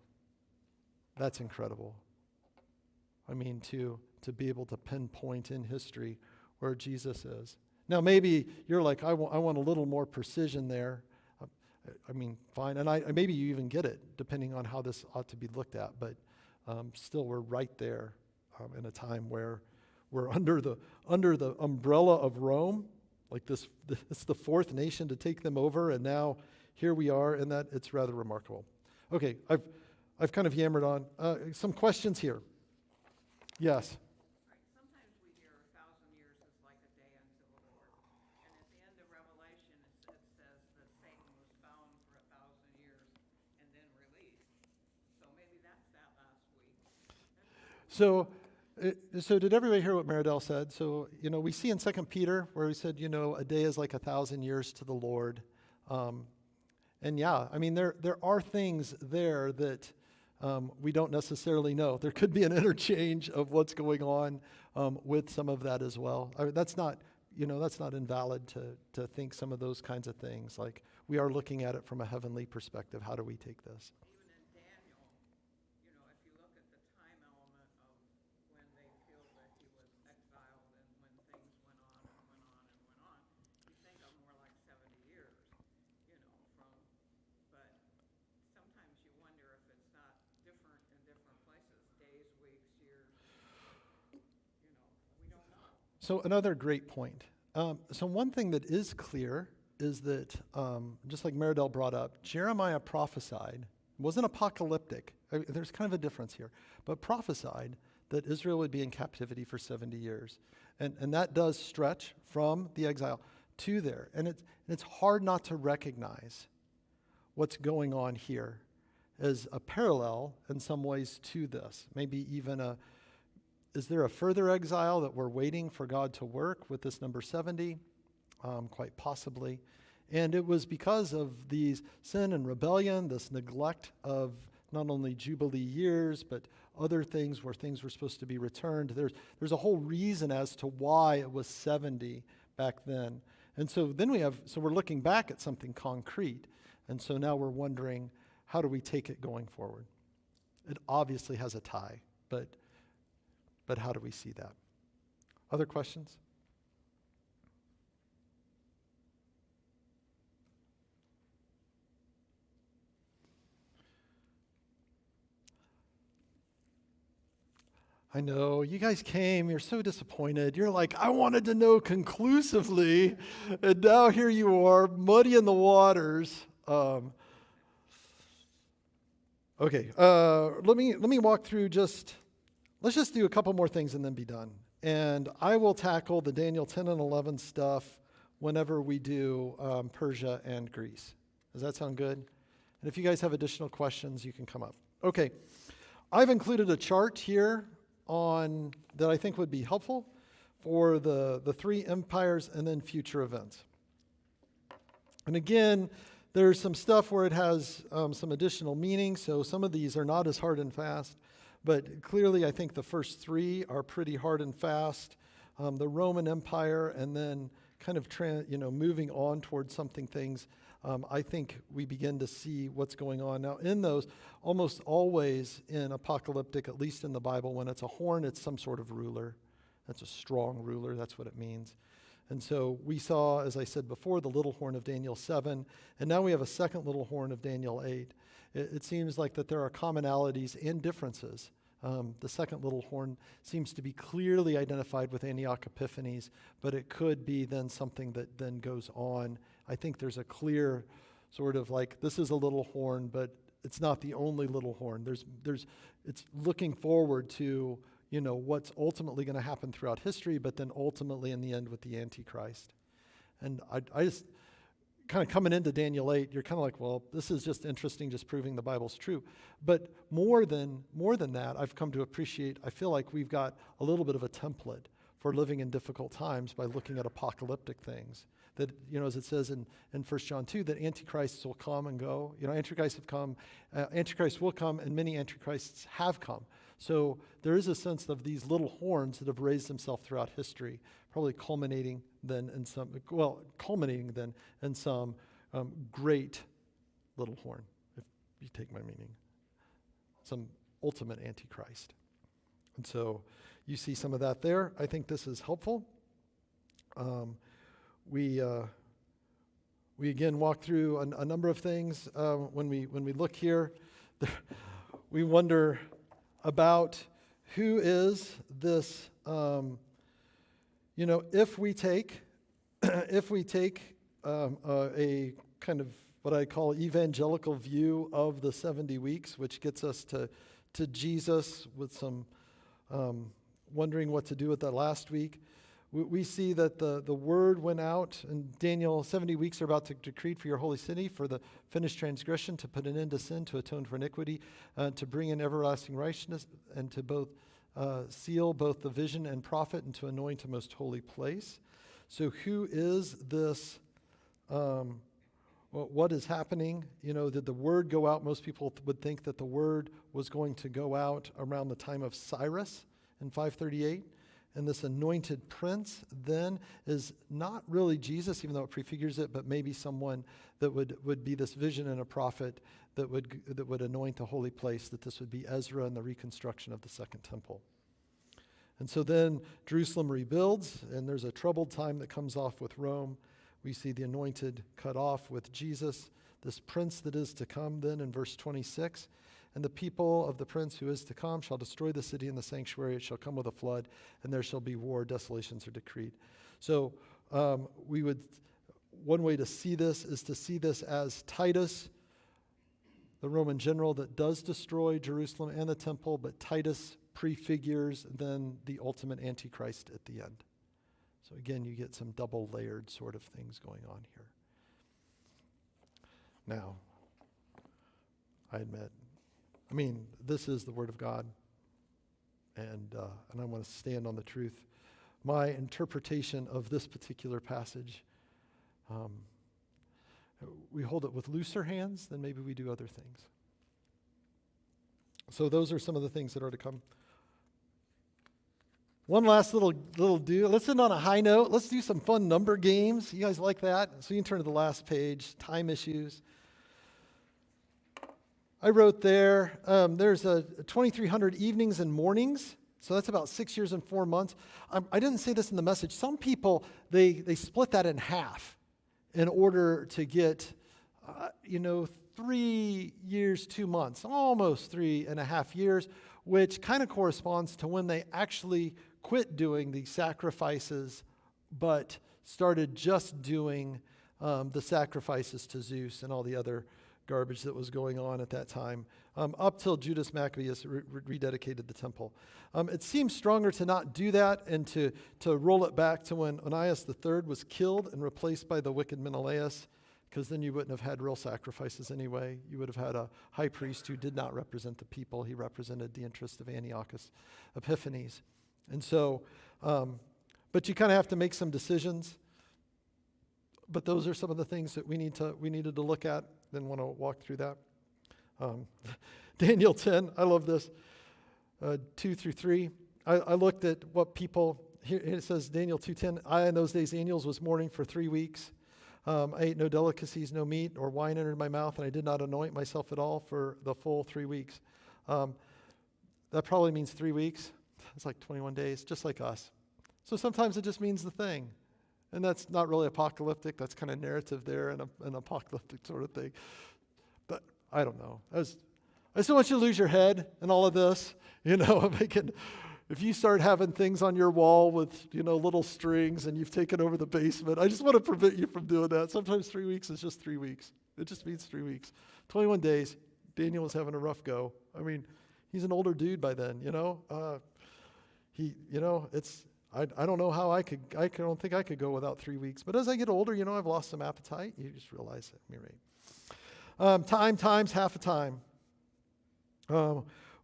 That's incredible. I mean, to be able to pinpoint in history where Jesus is. Now, maybe you're like, I want a little more precision there. I mean, fine. And maybe you even get it, depending on how this ought to be looked at. But still, we're right there in a time where we're under the umbrella of Rome. Like this is the 4th nation to take them over. And now here we are, and that it's rather remarkable. Okay, I've kind of yammered on. Some questions here. Yes. Right. Sometimes we hear 1,000 years is like a day unto the Lord. And at the end of Revelation, it says that Satan was bound for 1,000 years and then released. So maybe that's that last week. So did everybody hear what Maridel said? So, we see in 2 Peter where he said, a day is like 1,000 years to the Lord. And yeah, I mean, there are things there that we don't necessarily know. There could be an interchange of what's going on with some of that as well. I mean, that's not invalid to think some of those kinds of things. Like, we are looking at it from a heavenly perspective. How do we take this? Even in Daniel, if you look at the time element of when they feel that he was exiled and when things went on and went on and went on, you think of more like 70 years, but sometimes you wonder if it's not different in different places, days, weeks, years, we don't know. So another great point. So one thing that is clear is that, just like Maridel brought up, Jeremiah prophesied, wasn't apocalyptic. There's kind of a difference here, but prophesied that Israel would be in captivity for 70 years. And that does stretch from the exile to there. And it's hard not to recognize what's going on here as a parallel in some ways to this. Maybe even is there a further exile that we're waiting for God to work with this number 70? Quite possibly. And it was because of these sin and rebellion, this neglect of not only Jubilee years, but other things where things were supposed to be returned. There's a whole reason as to why it was 70 back then. And so then we're looking back at something concrete. And so now we're wondering, how do we take it going forward? It obviously has a tie, but how do we see that? Other questions? I know, you guys came, you're so disappointed. You're like, I wanted to know conclusively, and now here you are, muddying the waters. Okay, let me walk through let's just do a couple more things and then be done. And I will tackle the Daniel 10 and 11 stuff whenever we do Persia and Greece. Does that sound good? And if you guys have additional questions, you can come up. Okay, I've included a chart here that I think would be helpful for the 3 empires and then future events. And again, there's some stuff where it has some additional meaning, so some of these are not as hard and fast, but clearly I think the first 3 are pretty hard and fast. The Roman Empire and then kind of moving on towards something things, I think we begin to see what's going on. Now, in those, almost always in apocalyptic, at least in the Bible, when it's a horn, it's some sort of ruler. That's a strong ruler. That's what it means. And so we saw, as I said before, the little horn of Daniel 7, and now we have a second little horn of Daniel 8. It seems like that there are commonalities and differences. The second little horn seems to be clearly identified with Antioch Epiphanes, but it could be then something that then goes on. I think there's a clear sort of like, this is a little horn, but it's not the only little horn. It's looking forward to, what's ultimately going to happen throughout history, but then ultimately in the end with the Antichrist. And I just, kind of coming into Daniel 8, you're kind of like, well, this is just interesting, just proving the Bible's true. But more than that, I've come to appreciate, I feel like we've got a little bit of a template for living in difficult times by looking at apocalyptic things. That, as it says in 1 John 2, that antichrists will come and go. Antichrist will come, and many antichrists have come. So there is a sense of these little horns that have raised themselves throughout history, probably culminating then in some great little horn, if you take my meaning, some ultimate antichrist. And so you see some of that there. I think this is helpful. We again walk through a number of things. When we look here, we wonder about who is this. If we take a kind of what I call evangelical view of the 70 weeks, which gets us to Jesus with some wondering what to do with that last week. We see that the word went out, and Daniel, 70 weeks are about to decreed for your holy city, for the finished transgression, to put an end to sin, to atone for iniquity, to bring in everlasting righteousness, and to both seal both the vision and prophet, and to anoint a most holy place. So who is this? What is happening? Did the word go out? Most people would think that the word was going to go out around the time of Cyrus in 538. And this anointed prince then is not really Jesus, even though it prefigures it, but maybe someone that would be this vision and a prophet that would anoint the holy place, that this would be Ezra and the reconstruction of the Second Temple. And so then Jerusalem rebuilds, and there's a troubled time that comes off with Rome. We see the anointed cut off with Jesus, this prince that is to come then in verse 26. And the people of the prince who is to come shall destroy the city and the sanctuary. It shall come with a flood, and there shall be war. Desolations are decreed. So one way to see this is to see this as Titus, the Roman general that does destroy Jerusalem and the temple, but Titus prefigures then the ultimate Antichrist at the end. So again, you get some double layered sort of things going on here. Now, I admit, this is the Word of God, and I want to stand on the truth. My interpretation of this particular passage, we hold it with looser hands than maybe we do other things. So those are some of the things that are to come. One last little do. Let's end on a high note. Let's do some fun number games. You guys like that? So you can turn to the last page, time issues. I wrote there's a 2,300 evenings and mornings, so that's about 6 years and 4 months. I didn't say this in the message. Some people, they split that in half in order to get, 3 years, 2 months, almost 3.5 years, which kind of corresponds to when they actually quit doing the sacrifices, but started just doing the sacrifices to Zeus and all the other garbage that was going on at that time, up till Judas Maccabeus rededicated the temple. It seems stronger to not do that and to roll it back to when Onias III was killed and replaced by the wicked Menelaus, because then you wouldn't have had real sacrifices anyway. You would have had a high priest who did not represent the people. He represented the interest of Antiochus Epiphanes. And so, but you kind of have to make some decisions. But those are some of the things that we needed to look at. Then want to walk through that. Daniel 10, I love this, 2 through 3. I looked at what people here it says, Daniel 2:10, I in those days Daniel's was mourning for 3 weeks. I ate no delicacies, no meat, or wine entered my mouth, and I did not anoint myself at all for the full 3 weeks. That probably means 3 weeks. It's like 21 days, just like us. So sometimes it just means the thing. And that's not really apocalyptic. That's kind of narrative there and an apocalyptic sort of thing. But I don't know. I just don't want you to lose your head in all of this. If you start having things on your wall with, little strings and you've taken over the basement, I just want to prevent you from doing that. Sometimes 3 weeks is just 3 weeks. It just means 3 weeks. 21 days. Daniel was having a rough go. I mean, he's an older dude by then, I don't know how I don't think I could go without 3 weeks. But as I get older, I've lost some appetite. You just realize it. At any rate. Time times half a time.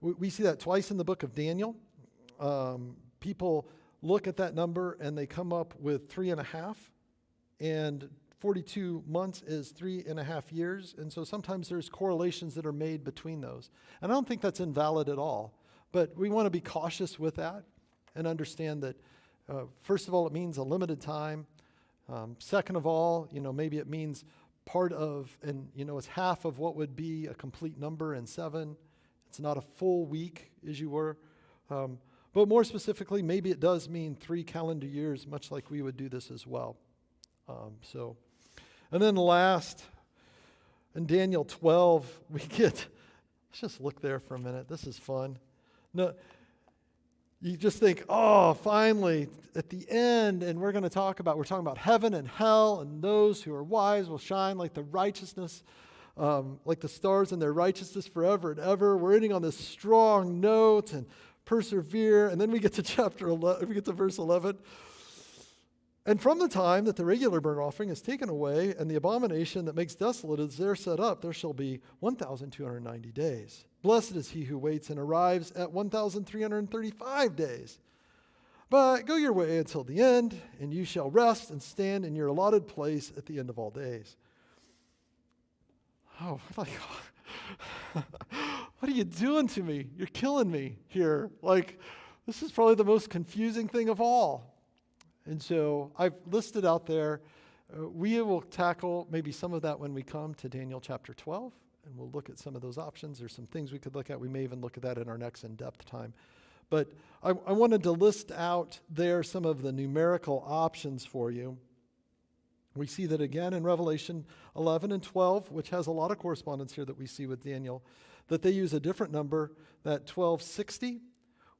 We see that twice in the book of Daniel. People look at that number and they come up with 3.5, and 42 months is 3.5 years. And so sometimes there's correlations that are made between those. And I don't think that's invalid at all, but we want to be cautious with that and understand that, first of all, it means a limited time. Second of all, maybe it means part of, and it's half of what would be a complete number in 7. It's not a full week, as you were. But more specifically, maybe it does mean 3 calendar years, much like we would do this as well. And then last, in Daniel 12, we get, let's just look there for a minute. This is fun. No, you just think, oh, finally, at the end, and we're talking about heaven and hell, and those who are wise will shine like the righteousness, like the stars in their righteousness forever and ever. We're ending on this strong note and persevere. And then we get to chapter 11, we get to verse 11. And from the time that the regular burnt offering is taken away and the abomination that makes desolate is there set up, there shall be 1,290 days. Blessed is he who waits and arrives at 1,335 days. But go your way until the end, and you shall rest and stand in your allotted place at the end of all days. Oh, what are you doing to me? You're killing me here. This is probably the most confusing thing of all. And so I've listed out there, we will tackle maybe some of that when we come to Daniel chapter 12, and we'll look at some of those options. There's some things we could look at. We may even look at that in our next in-depth time. But I wanted to list out there some of the numerical options for you. We see that again in Revelation 11 and 12, which has a lot of correspondence here that we see with Daniel, that they use a different number, that 1260,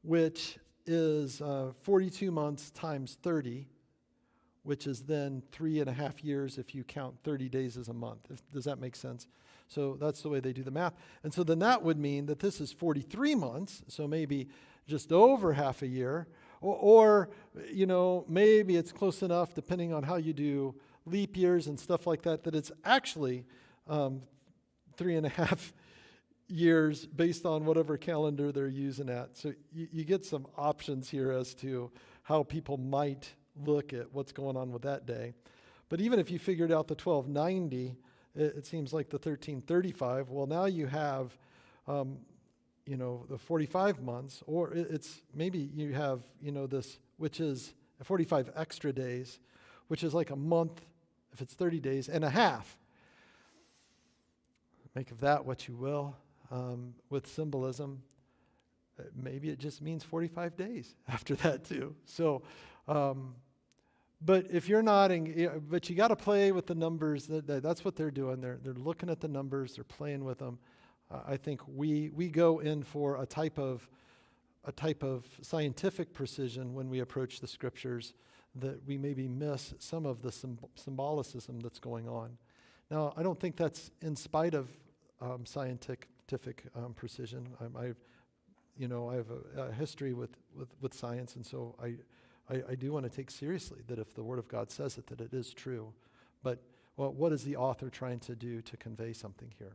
which is 42 months times 30, which is then 3.5 years if you count 30 days as a month. Does that make sense? So that's the way they do the math. And so then that would mean that this is 43 months, so maybe just over half a year, or maybe it's close enough, depending on how you do leap years and stuff like that, that it's actually 3.5 years based on whatever calendar they're using at. So you get some options here as to how people might look at what's going on with that day. But even if you figured out the 1290, it seems like the 1335, well, now you have, the 45 months, or it's maybe you have, this, which is 45 extra days, which is like a month, if it's 30 days, and a half. Make of that what you will. With symbolism, maybe it just means 45 days after that too. So, but if you're nodding, but you got to play with the numbers. That's what they're doing. They're looking at the numbers. They're playing with them. I think we go in for a type of scientific precision when we approach the scriptures that we maybe miss some of the symbolicism that's going on. Now, I don't think that's in spite of scientific precision. I have a history with science, and so I do want to take seriously that if the Word of God says it, that it is true. But what is the author trying to do to convey something here?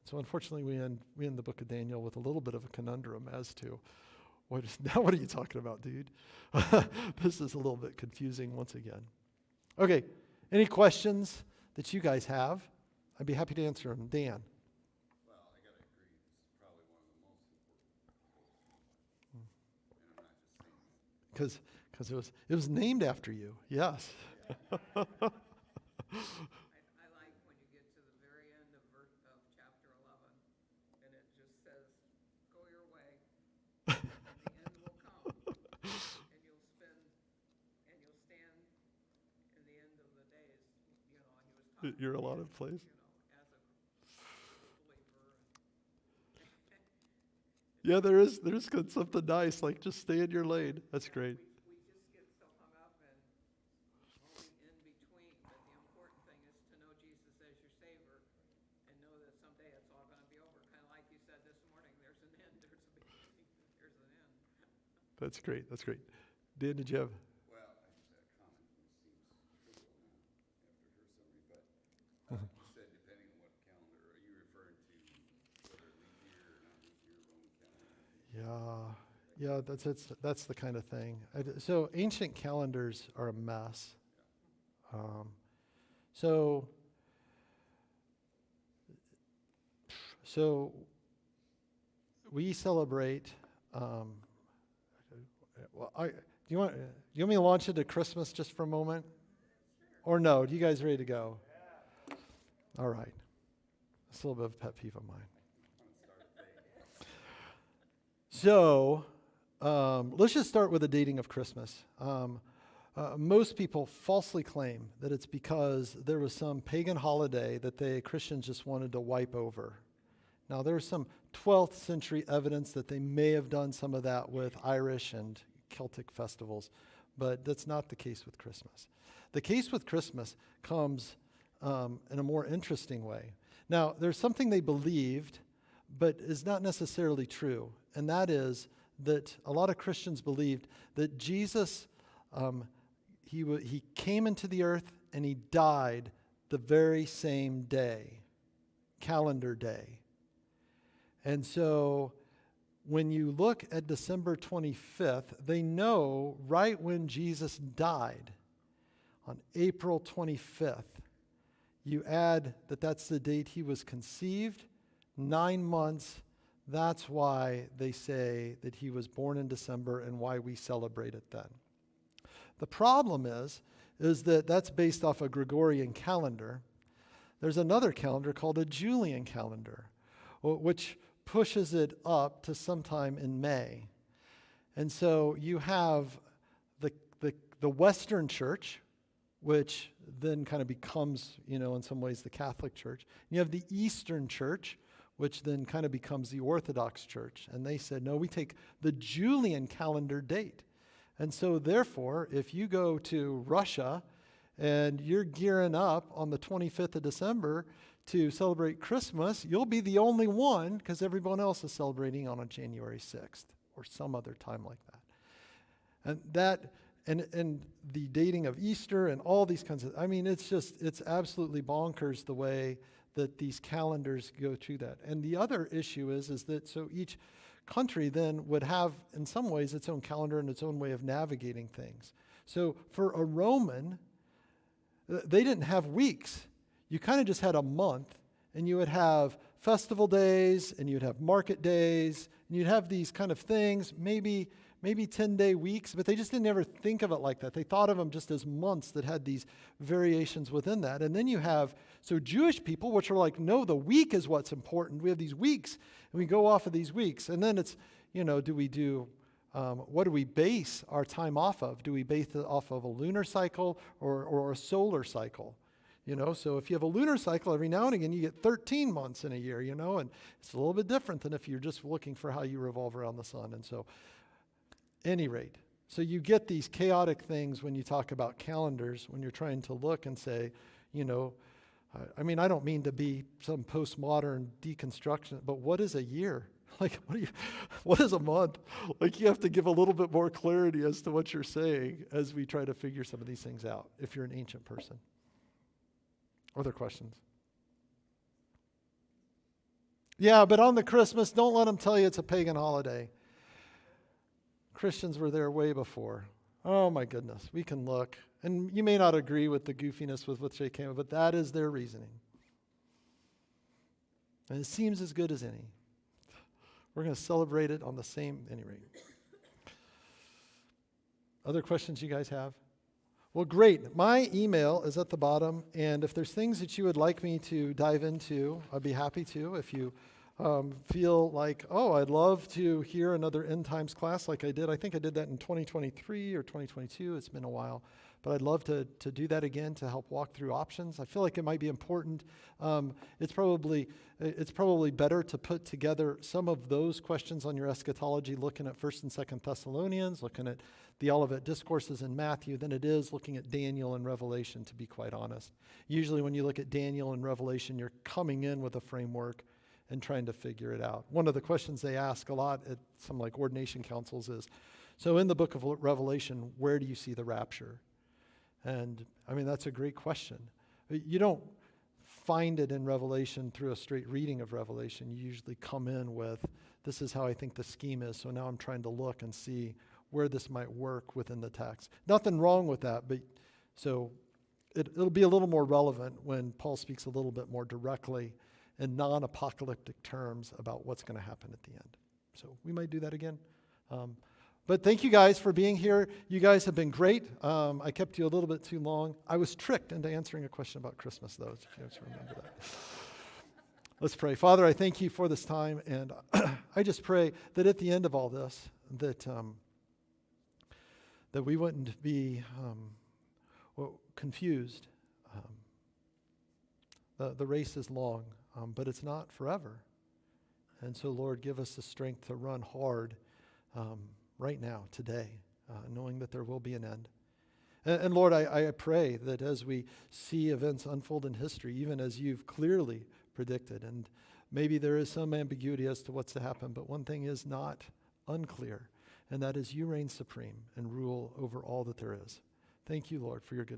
So unfortunately, we end the book of Daniel with a little bit of a conundrum as to what are you talking about, dude? This is a little bit confusing once again. Okay, any questions that you guys have? I'd be happy to answer them. Dan. Well, I got to agree. It's probably one of the most important. And I'm not just saying that. Because because it was named after you. Yes. I like when you get to the very end of chapter 11, and it just says, "Go your way, and the end will come, and you'll stand in the end of the days." You know, he was talking. You're a lot of place. You know, as a believer. Yeah, there's something nice, like just stay in your lane. That's great. We just get so hung up in only in between, but the important thing is to know Jesus as your Savior and know that someday it's all going to be over. Kind of like you said this morning, there's an end, there's a beginning, there's an end. That's great. That's great. Dan, did you have? Well, I just had a comment, which seems trivial now after her summary, but you said depending on what calendar, are you referring to whether leap year or not leap year, Roman calendar? Yeah, that's the kind of thing. So ancient calendars are a mess. So we celebrate. Do you want me to launch into Christmas just for a moment, or no? Do you guys ready to go? All right. It's a little bit of a pet peeve of mine. So let's just start with the dating of Christmas. Most people falsely claim that it's because there was some pagan holiday that the Christians just wanted to wipe over. Now, there's some 12th century evidence that they may have done some of that with Irish and Celtic festivals, but that's not the case with Christmas. The case with Christmas comes in a more interesting way. Now, there's something they believed, but is not necessarily true, and that is that a lot of Christians believed that Jesus, he came into the earth and he died the very same day, calendar day. And so when you look at December 25th, they know right when Jesus died, on April 25th. You add that that's the date he was conceived, 9 months. That's why they say that he was born in December and why we celebrate it then. The problem is that that's based off a Gregorian calendar. There's another calendar called a Julian calendar, which pushes it up to sometime in May. And so you have the Western Church, which then kind of becomes, in some ways the Catholic Church. You have the Eastern Church, which then kind of becomes the Orthodox Church. And they said, no, we take the Julian calendar date. And so therefore, if you go to Russia and you're gearing up on the 25th of December to celebrate Christmas, you'll be the only one because everyone else is celebrating on a January 6th or some other time like that. And the dating of Easter and all these kinds of, it's absolutely bonkers the way that these calendars go through that. And the other issue is that so each country then would have, in some ways, its own calendar and its own way of navigating things. So for a Roman, they didn't have weeks. You kind of just had a month, and you would have festival days, and you'd have market days, and you'd have these kind of things, maybe 10-day weeks, but they just didn't ever think of it like that. They thought of them just as months that had these variations within that. And then you have, so Jewish people, which are like, no, the week is what's important. We have these weeks, and we go off of these weeks. And then it's, what do we base our time off of? Do we base it off of a lunar cycle or a solar cycle? So if you have a lunar cycle, every now and again, you get 13 months in a year, and it's a little bit different than if you're just looking for how you revolve around the sun. And so, any rate, so you get these chaotic things when you talk about calendars, when you're trying to look and say, I don't mean to be some postmodern deconstruction, but what is a year? Like, what is a month? Like, you have to give a little bit more clarity as to what you're saying as we try to figure some of these things out, if you're an ancient person. Other questions? Yeah, but on the Christmas, don't let them tell you it's a pagan holiday. Christians were there way before. Oh my goodness, we can look. And you may not agree with the goofiness with which they came, but that is their reasoning. And it seems as good as any. We're going to celebrate it on the same, any rate. Other questions you guys have? Well, great. My email is at the bottom, and if there's things that you would like me to dive into, I'd be happy to. If you feel like, oh, I'd love to hear another end times class like I did. I think I did that in 2023 or 2022. It's been a while. But I'd love to do that again to help walk through options. I feel like it might be important. It's probably better to put together some of those questions on your eschatology, looking at 1st and 2nd Thessalonians, looking at the Olivet Discourses in Matthew, than it is looking at Daniel and Revelation, to be quite honest. Usually when you look at Daniel and Revelation, you're coming in with a framework and trying to figure it out. One of the questions they ask a lot at some like ordination councils is, so in the book of Revelation, where do you see the rapture? And I mean, that's a great question. You don't find it in Revelation through a straight reading of Revelation. You usually come in with, this is how I think the scheme is, so now I'm trying to look and see where this might work within the text. Nothing wrong with that, but so it'll be a little more relevant when Paul speaks a little bit more directly in non-apocalyptic terms about what's going to happen at the end. So we might do that again. But thank you guys for being here. You guys have been great. I kept you a little bit too long. I was tricked into answering a question about Christmas, though, if you guys remember that. Let's pray. Father, I thank you for this time, and I just pray that at the end of all this, that we wouldn't be confused. The race is long, but it's not forever. And so, Lord, give us the strength to run hard right now, today, knowing that there will be an end. And Lord, I pray that as we see events unfold in history, even as you've clearly predicted, and maybe there is some ambiguity as to what's to happen, but one thing is not unclear, and that is you reign supreme and rule over all that there is. Thank you, Lord, for your goodness.